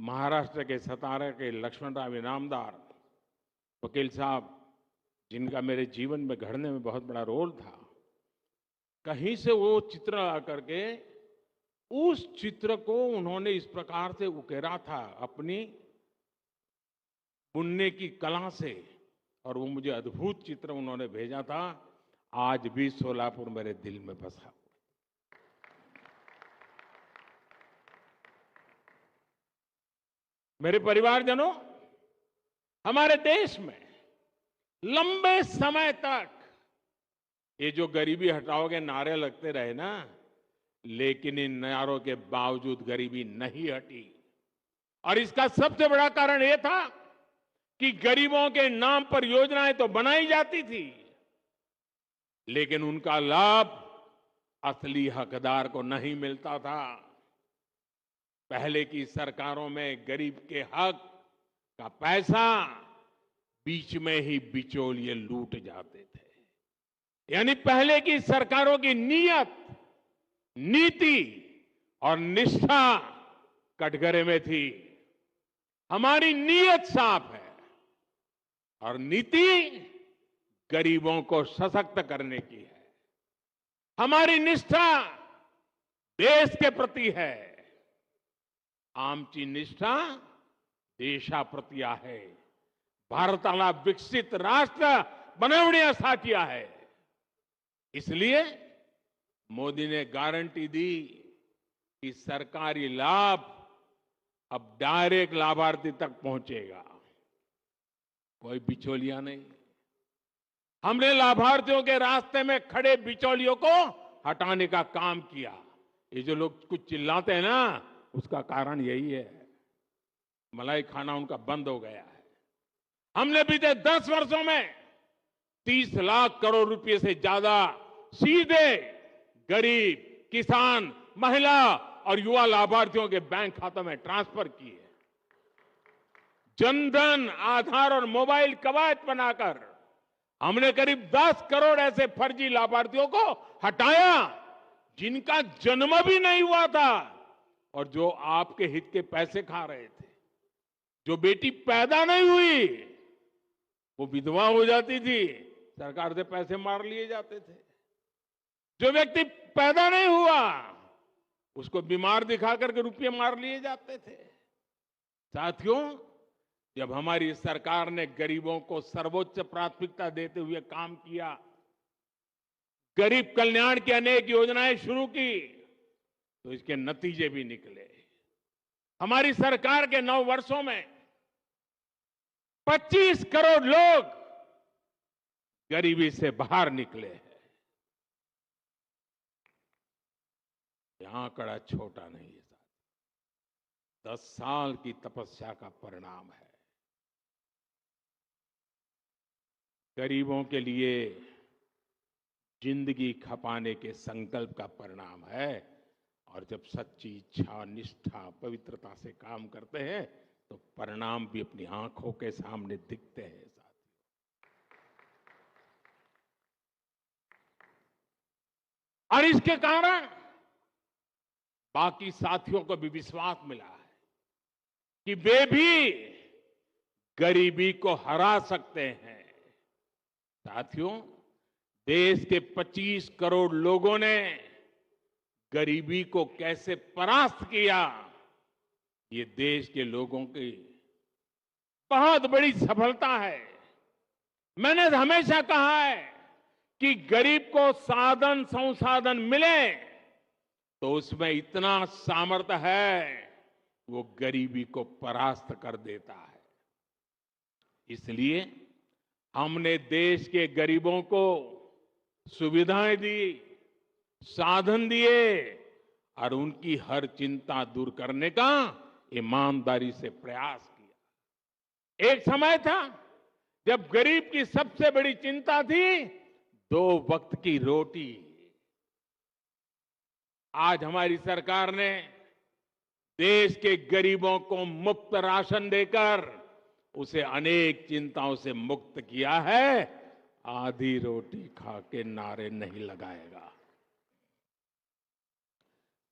महाराष्ट्र के सतारा के लक्ष्मणराव इनामदार वकील साहब, जिनका मेरे जीवन में घड़ने में बहुत बड़ा रोल था, कहीं से वो चित्र आकर के उस चित्र को उन्होंने इस प्रकार से उकेरा था अपनी बुनने की कला से, और वो मुझे अद्भुत चित्र उन्होंने भेजा था। आज भी सोलापुर मेरे दिल में बसा। मेरे परिवारजनों, हमारे देश में लंबे समय तक ये जो गरीबी हटाओगे नारे लगते रहे ना, लेकिन इन नारों के बावजूद गरीबी नहीं हटी। और इसका सबसे बड़ा कारण यह था कि गरीबों के नाम पर योजनाएं तो बनाई जाती थी, लेकिन उनका लाभ असली हकदार को नहीं मिलता था। पहले की सरकारों में गरीब के हक का पैसा बीच में ही बिचौलिए लूट जाते थे। यानी पहले की सरकारों की नीयत, नीति और निष्ठा कटघरे में थी। हमारी नीयत साफ है और नीति गरीबों को सशक्त करने की है। हमारी निष्ठा देश के प्रति है। आमची निष्ठा देशाप्रती आहे। भारताला विकसित राष्ट्र बनवण्यासाठी आहे। इसलिए मोदी ने गारंटी दी कि सरकारी लाभ अब डायरेक्ट लाभार्थी तक पहुंचेगा, कोई बिचौलिया नहीं। हमने लाभार्थियों के रास्ते में खड़े बिचौलियों को हटाने का काम किया। ये जो लोग कुछ चिल्लाते हैं ना, उसका कारण यही है। मलाई खाना उनका बंद हो गया है। हमने बीते 10 वर्षों में 30 लाख करोड़ रुपए से ज्यादा सीधे गरीब, किसान, महिला और युवा लाभार्थियों के बैंक खातों में ट्रांसफर किए। जनधन, आधार और मोबाइल कवायद बनाकर हमने करीब 10 करोड़ ऐसे फर्जी लाभार्थियों को हटाया जिनका जन्म भी नहीं हुआ था और जो आपके हित के पैसे खा रहे थे। जो बेटी पैदा नहीं हुई वो विधवा हो जाती थी, सरकार से पैसे मार लिए जाते थे। जो व्यक्ति पैदा नहीं हुआ उसको बीमार दिखाकर के रुपये मार लिए जाते थे। साथियों, जब हमारी सरकार ने गरीबों को सर्वोच्च प्राथमिकता देते हुए काम किया, गरीब कल्याण की अनेक योजनाएं शुरू की, तो इसके नतीजे भी निकले। हमारी सरकार के 9 वर्षों में 25 करोड़ लोग गरीबी से बाहर निकले हैं। यह आंकड़ा छोटा नहीं है, 10 साल की तपस्या का परिणाम है। गरीबों के लिए जिंदगी खपाने के संकल्प का परिणाम है। और जब सच्ची इच्छा, निष्ठा, पवित्रता से काम करते हैं तो परिणाम भी अपनी आंखों के सामने दिखते हैं। और इसके कारण बाकी साथियों को भी विश्वास मिला है कि वे भी गरीबी को हरा सकते हैं। साथियों, देश के 25 करोड़ लोगों ने गरीबी को कैसे परास्त किया, ये देश के लोगों की बहुत बड़ी सफलता है। मैंने हमेशा कहा है कि गरीब को साधन संसाधन मिले तो उसमें इतना सामर्थ्य है, वो गरीबी को परास्त कर देता है। इसलिए हमने देश के गरीबों को सुविधाएं दी, साधन दिए और उनकी हर चिंता दूर करने का ईमानदारी से प्रयास किया। एक समय था जब गरीब की सबसे बड़ी चिंता थी 2 वक्त की रोटी। आज हमारी सरकार ने देश के गरीबों को मुफ्त राशन देकर उसे अनेक चिंताओं से मुक्त किया है। आधी रोटी खा के नारे नहीं लगाएगा।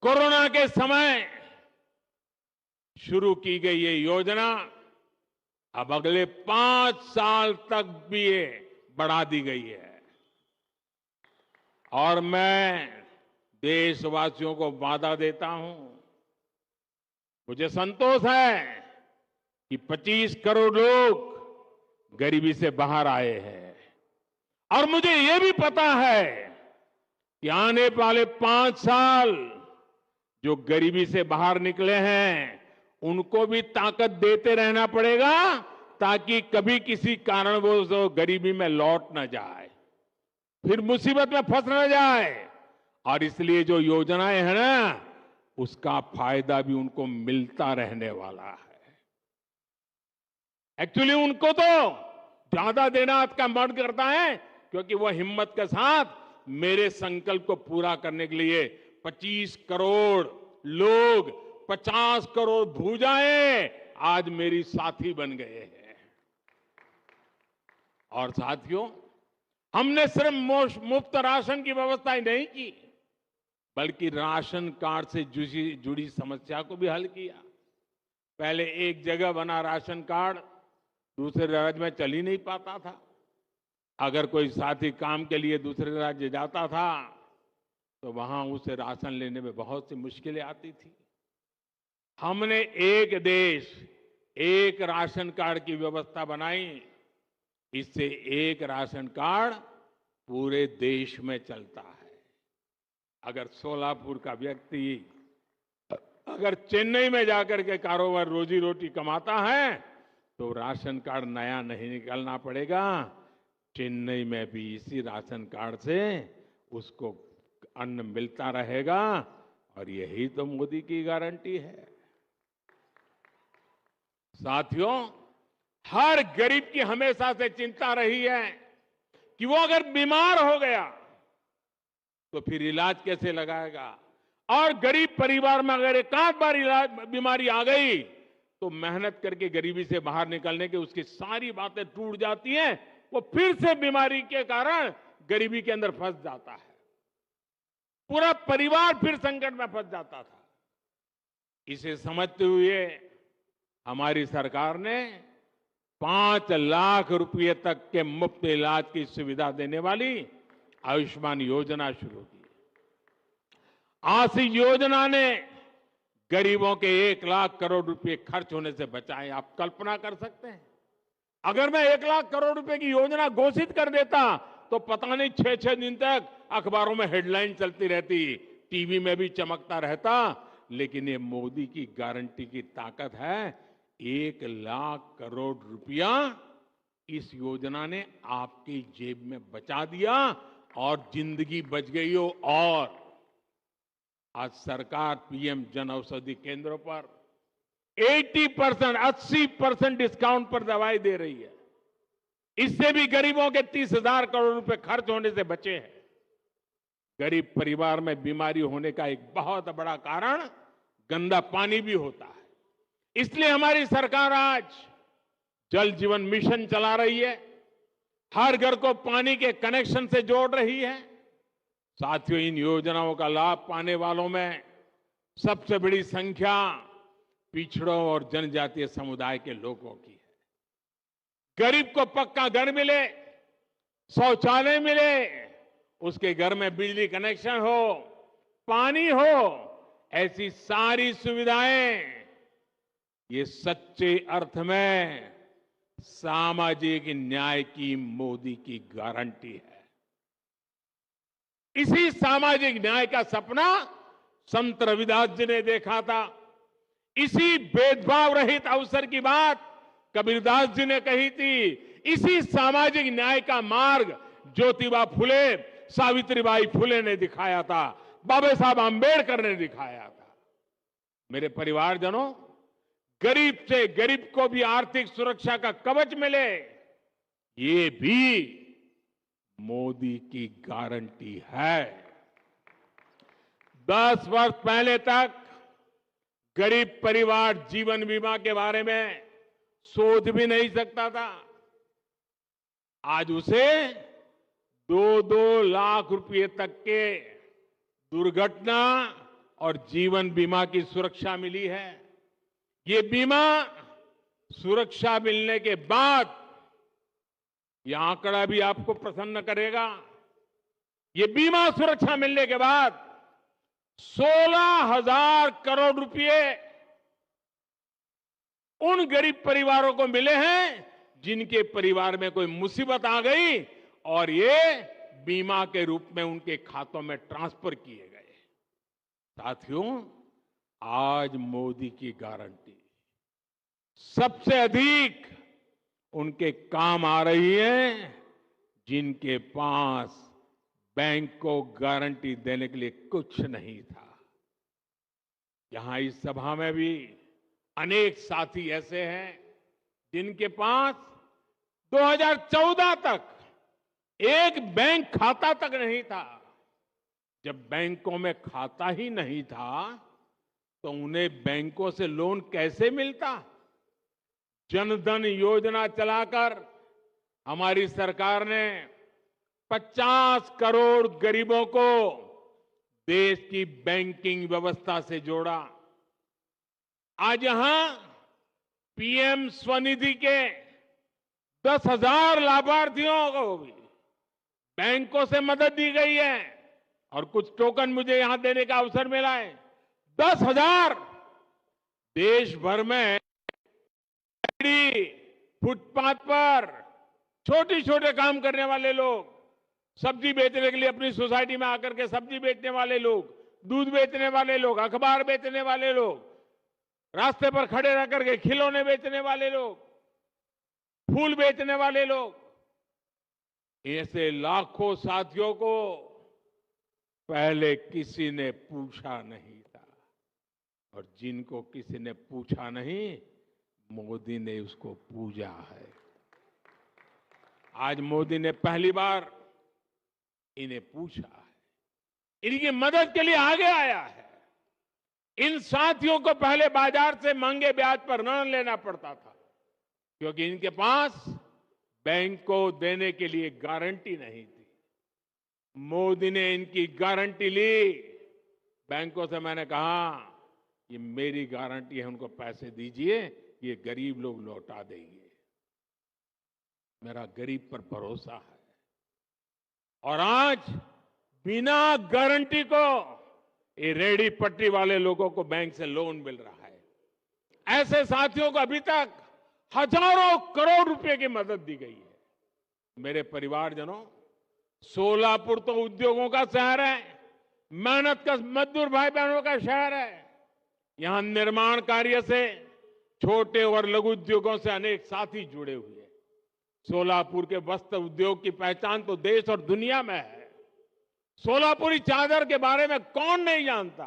कोरोना के समय शुरू की गई ये योजना अब अगले 5 साल तक भी ये बढ़ा दी गई है। और मैं देशवासियों को वादा देता हूं, मुझे संतोष है कि 25 करोड़ लोग गरीबी से बाहर आए हैं और मुझे ये भी पता है कि आने वाले 5 साल जो गरीबी से बाहर निकले हैं उनको भी ताकत देते रहना पड़ेगा ताकि कभी किसी कारणवश गरीबी में लौट न जाए, फिर मुसीबत में फंस न जाए। और इसलिए जो योजनाएं हैं ना, उसका फायदा भी उनको मिलता रहने वाला है। एक्चुअली उनको तो ज्यादा देना का मन करता है क्योंकि वह हिम्मत के साथ मेरे संकल्प को पूरा करने के लिए 25 करोड़ लोग, 50 करोड़ भुजाएं आज मेरी साथी बन गए हैं। और साथियों, हमने सिर्फ मुफ्त राशन की व्यवस्था ही नहीं की, बल्कि राशन कार्ड से जुड़ी समस्या को भी हल किया। पहले एक जगह बना राशन कार्ड दूसरे राज्य में चल ही नहीं पाता था। अगर कोई साथी काम के लिए दूसरे राज्य जाता था तो वहां उसे राशन लेने में बहुत सी मुश्किलें आती थी। हमने एक देश एक राशन कार्ड की व्यवस्था बनाई। इससे एक राशन कार्ड पूरे देश में चलता है। अगर सोलापुर का व्यक्ति अगर चेन्नई में जाकर के कारोबार रोजी रोटी कमाता है तो राशन कार्ड नया नहीं निकालना पड़ेगा, चेन्नई में भी इसी राशन कार्ड से उसको अन्न मिलता रहेगा। और यही तो मोदी की गारंटी है। साथियों, हर गरीब की हमेशा से चिंता रही है कि वो अगर बीमार हो गया तो फिर इलाज कैसे लगाएगा। और गरीब परिवार में अगर एक आध बार बीमारी आ गई तो मेहनत करके गरीबी से बाहर निकलने की उसकी सारी बातें टूट जाती हैं। वो फिर से बीमारी के कारण गरीबी के अंदर फंस जाता है, पूरा परिवार फिर संकट में फंस जाता था। इसे समझते हुए हमारी सरकार ने 5 लाख रुपए तक के मुफ्त इलाज की सुविधा देने वाली आयुष्मान योजना शुरू की। आज इस योजना ने गरीबों के 1 लाख करोड़ रुपए खर्च होने से बचाए। आप कल्पना कर सकते हैं, अगर मैं 1 लाख करोड़ रुपए की योजना घोषित कर देता तो पता नहीं 6-6 दिन तक अखबारों में हेडलाइन चलती रहती, टीवी में भी चमकता रहता। लेकिन ये मोदी की गारंटी की ताकत है। 1 लाख करोड़ रुपया इस योजना ने आपकी जेब में बचा दिया और जिंदगी बच गई हो। और आज सरकार पीएम जन औषधि केंद्रों पर 80% डिस्काउंट पर दवाई दे रही है। इससे भी गरीबों के 30,000 करोड़ रुपए खर्च होने से बचे हैं। गरीब परिवार में बीमारी होने का एक बहुत बड़ा कारण गंदा पानी भी होता है। इसलिए हमारी सरकार आज जल जीवन मिशन चला रही है, हर घर को पानी के कनेक्शन से जोड़ रही है। साथियों, इन योजनाओं का लाभ पाने वालों में सबसे बड़ी संख्या पिछड़ों और जनजातीय समुदाय के लोगों की है। गरीब को पक्का घर मिले, शौचालय मिले, उसके घर में बिजली कनेक्शन हो, पानी हो, ऐसी सारी सुविधाएं ये सच्चे अर्थ में सामाजिक न्याय की मोदी की गारंटी है। इसी सामाजिक न्याय का सपना संत रविदास जी ने देखा था। इसी भेदभाव रहित अवसर की बात कबीरदास जी ने कही थी। इसी सामाजिक न्याय का मार्ग ज्योतिबा फुले, सावित्रीबाई फुले ने दिखाया था, बाबा साहब आंबेडकर ने दिखाया था। मेरे परिवारजनों, गरीब से गरीब को भी आर्थिक सुरक्षा का कवच मिले, ये भी मोदी की गारंटी है। 10 वर्ष पहले तक गरीब परिवार जीवन बीमा के बारे में सोच भी नहीं सकता था। आज उसे 2-2 लाख रुपए तक के दुर्घटना और जीवन बीमा की सुरक्षा मिली है। ये बीमा सुरक्षा मिलने के बाद, ये आंकड़ा भी आपको प्रसन्न करेगा, ये बीमा सुरक्षा मिलने के बाद 16,000 करोड़ रुपए उन गरीब परिवारों को मिले हैं जिनके परिवार में कोई मुसीबत आ गई और ये बीमा के रूप में उनके खातों में ट्रांसफर किए गए। साथियों, आज मोदी की गारंटी सबसे अधिक उनके काम आ रही है जिनके पास बैंक को गारंटी देने के लिए कुछ नहीं था। यहां इस सभा में भी अनेक साथी ऐसे हैं जिनके पास 2014 तक एक बैंक खाता तक नहीं था। जब बैंकों में खाता ही नहीं था तो उन्हें बैंकों से लोन कैसे मिलता? जनधन योजना चलाकर हमारी सरकार ने 50 करोड़ गरीबों को देश की बैंकिंग व्यवस्था से जोड़ा। आज यहां पीएम स्वनिधि के 10,000 लाभार्थियों को भी बैंकों से मदद दी गई है और कुछ टोकन मुझे यहां देने का अवसर मिला है। 10,000 देश भर में फुटपाथ पर छोटे छोटे काम करने वाले लोग, सब्जी बेचने के लिए अपनी सोसाइटी में आकर के सब्जी बेचने वाले लोग, दूध बेचने वाले लोग, अखबार बेचने वाले लोग, रास्ते पर खड़े रह करके खिलौने बेचने वाले लोग, फूल बेचने वाले लोग, ऐसे लाखों साथियों को पहले किसी ने पूछा नहीं था और जिनको किसी ने पूछा नहीं, मोदी ने उसको पूजा है। आज मोदी ने पहली बार इन्हें पूछा है, इनकी मदद के लिए आगे आया है। इन साथियों को पहले बाजार से महंगे ब्याज पर ऋण लेना पड़ता था क्योंकि इनके पास बैंक को देने के लिए गारंटी नहीं थी। मोदी ने इनकी गारंटी ली। बैंकों से मैंने कहा ये मेरी गारंटी है, उनको पैसे दीजिए, ये गरीब लोग लौटा देंगे। मेरा गरीब पर भरोसा है। और आज बिना गारंटी को ये रेहड़ी पटरी वाले लोगों को बैंक से लोन मिल रहा है। ऐसे साथियों को अभी तक हजारों करोड़ रुपए की मदद दी गई है। मेरे परिवारजनों, सोलापुर तो उद्योगों का शहर है, मेहनत का मजदूर भाई बहनों का शहर है। यहां निर्माण कार्य से छोटे और लघु उद्योगों से अनेक साथी जुड़े हुए हैं। सोलापुर के वस्त्र उद्योग की पहचान तो देश और दुनिया में है। सोलापुरी चादर के बारे में कौन नहीं जानता?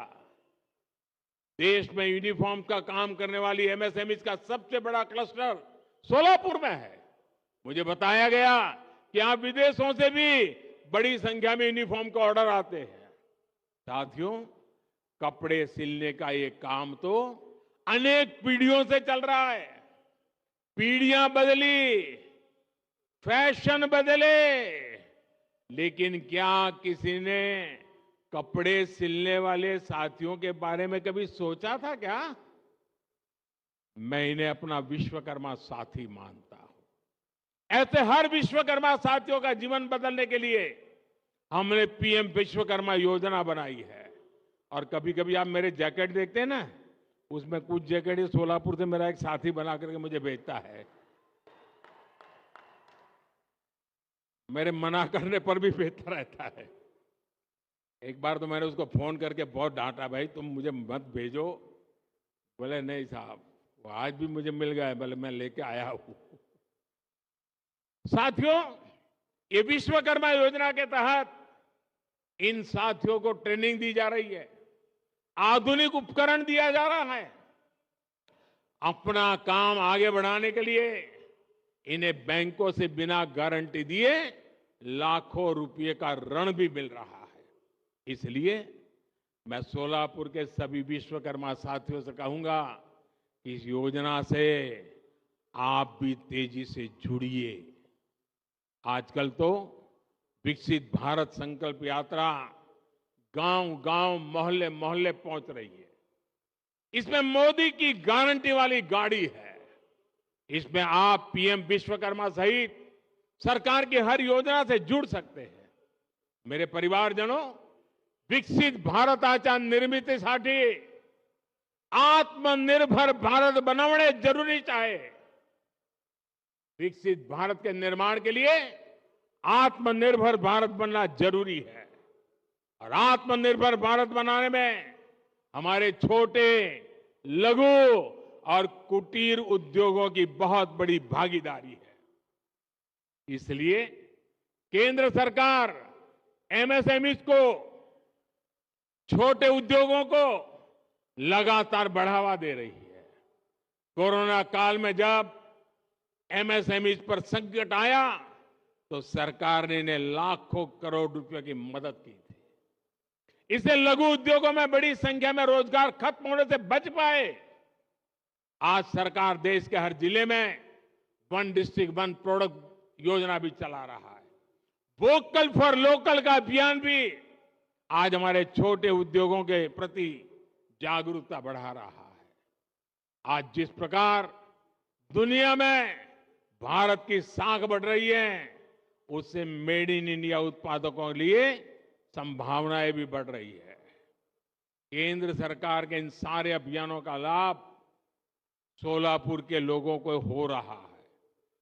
देश में यूनिफॉर्म का काम करने वाली एमएसएमई का सबसे बड़ा क्लस्टर सोलापुर में है। मुझे बताया गया कि यहां विदेशों से भी बड़ी संख्या में यूनिफॉर्म के ऑर्डर आते हैं। साथियों, कपड़े सिलने का ये काम तो अनेक पीढ़ियों से चल रहा है। पीढ़ियां बदली, फैशन बदले, लेकिन क्या किसी ने कपड़े सिलने वाले साथियों के बारे में कभी सोचा था क्या? मैं इन्हें अपना विश्वकर्मा साथी मानता हूं। ऐसे हर विश्वकर्मा साथियों का जीवन बदलने के लिए हमने पीएम विश्वकर्मा योजना बनाई है। और कभी कभी आप मेरे जैकेट देखते हैं ना, उसमें कुछ जैकेट सोलापुर से मेरा एक साथी बना करके मुझे भेजता है। मेरे मना करने पर भी भेजता रहता है। एक बार तो मैंने उसको फोन करके बहुत डांटा, भाई तुम मुझे मत भेजो। बोले नहीं साहब, वो आज भी मुझे मिल गया है, बोले मैं लेके आया हूं। साथियों, ये विश्वकर्मा योजना के तहत इन साथियों को ट्रेनिंग दी जा रही है, आधुनिक उपकरण दिया जा रहा है। अपना काम आगे बढ़ाने के लिए इन्हें बैंकों से बिना गारंटी दिए लाखों रुपए का ऋण भी मिल रहा है। इसलिए मैं सोलापुर के सभी विश्वकर्मा साथियों से कहूंगा कि इस योजना से आप भी तेजी से जुड़िए। आजकल तो विकसित भारत संकल्प यात्रा गांव-गांव, मोहल्ले-मोहल्ले पहुंच रही है। इसमें मोदी की गारंटी वाली गाड़ी है। इसमें आप पीएम विश्वकर्मा सहित सरकार की हर योजना से जुड़ सकते हैं। मेरे परिवारजनों, विकसित भारताच्या निर्मितीसाठी आत्मनिर्भर भारत बनवणे जरूरीच आहे। विकसित भारत के निर्माण के लिए आत्मनिर्भर भारत बनना जरूरी है। और आत्मनिर्भर भारत बनाने में हमारे छोटे, लघु और कुटीर उद्योगों की बहुत बड़ी भागीदारी है। इसलिए केंद्र सरकार एमएसएमई को, छोटे उद्योगों को लगातार बढ़ावा दे रही है। कोरोना काल में जब एमएसएमई पर संकट आया तो सरकार ने इन्हें लाखों करोड़ रुपए की मदद की थी। इससे लघु उद्योगों में बड़ी संख्या में रोजगार खत्म होने से बच पाए। आज सरकार देश के हर जिले में वन डिस्ट्रिक्ट वन प्रोडक्ट योजना भी चला रहा है। वोकल फॉर लोकल का अभियान भी आज हमारे छोटे उद्योगों के प्रति जागरूकता बढ़ा रहा है। आज जिस प्रकार दुनिया में भारत की साख बढ़ रही है, उससे मेड इन इंडिया उत्पादकों के लिए संभावनाएं भी बढ़ रही है। केंद्र सरकार के इन सारे अभियानों का लाभ सोलापुर के लोगों को हो रहा है,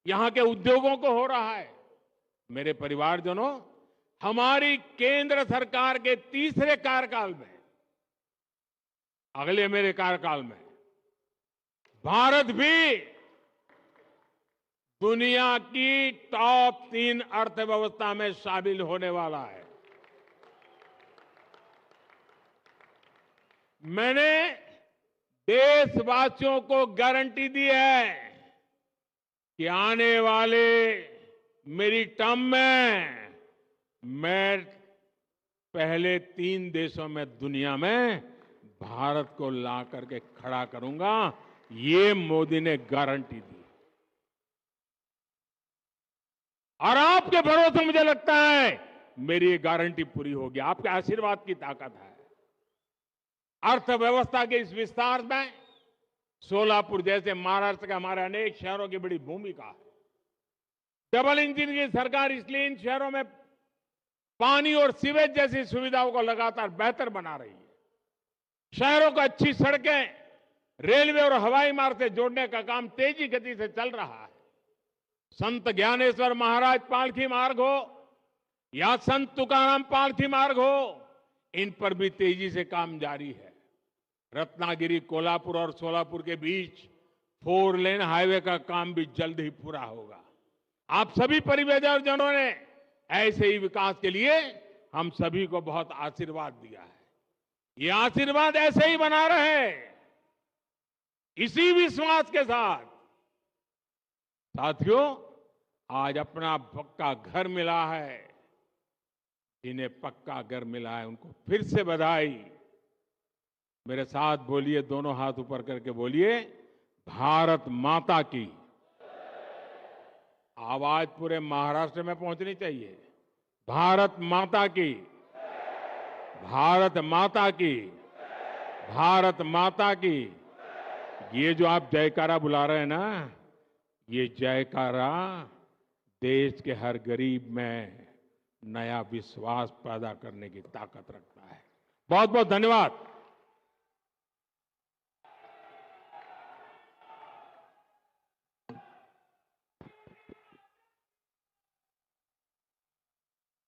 यहां के उद्योगों को हो रहा है। मेरे परिवारजनों, हमारी केंद्र सरकार के तीसरे कार्यकाल में, अगले मेरे कार्यकाल में, भारत भी दुनिया की टॉप 3 अर्थव्यवस्था में शामिल होने वाला है। मैंने देशवासियों को गारंटी दी है कि आने वाले मेरी टर्म में मैं पहले 3 देशों में दुनिया में भारत को ला करके खड़ा करूंगा। ये मोदी ने गारंटी दी और आपके भरोसे मुझे लगता है मेरी ये गारंटी पूरी होगी। आपके आशीर्वाद की ताकत है। अर्थव्यवस्था के इस विस्तार में सोलापुर जैसे महाराष्ट्र के हमारे अनेक शहरों की बड़ी भूमिका है। डबल इंजन की सरकार इसलिए इन शहरों में पानी और सीवेज जैसी सुविधाओं को लगातार बेहतर बना रही है। शहरों को अच्छी सड़कें, रेलवे और हवाई मार्ग से जोड़ने का काम तेजी गति से चल रहा है। संत ज्ञानेश्वर महाराज पालकी मार्ग हो या संत तुकाराम पालकी मार्ग हो, इन पर भी तेजी से काम जारी है। रत्नागिरी, कोल्हापुर और सोलापुर के बीच 4 लेन हाईवे का काम भी जल्द ही पूरा होगा। आप सभी परिवारजनों ने ऐसे ही विकास के लिए हम सभी को बहुत आशीर्वाद दिया है। ये आशीर्वाद ऐसे ही बना रहे। इसी विश्वास के साथ साथियों, आज अपना पक्का घर मिला है। जिन्हें पक्का घर मिला है उनको फिर से बधाई। मेरे साथ बोलिए, दोनों हाथ ऊपर करके बोलिए, भारत माता की। आवाज पूरे महाराष्ट्र में पहुंचनी चाहिए। भारत माता की, भारत माता की, भारत माता की। ये जो आप जयकारा बुला रहे हैं ना, ये जयकारा देश के हर गरीब में नया विश्वास पैदा करने की ताकत रखता है। बहुत बहुत धन्यवाद।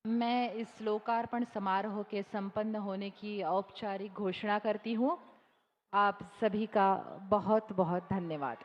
मैं इस लोकार्पण समारोह के संपन्न होने की औपचारिक घोषणा करती हूँ। आप सभी का बहुत बहुत धन्यवाद।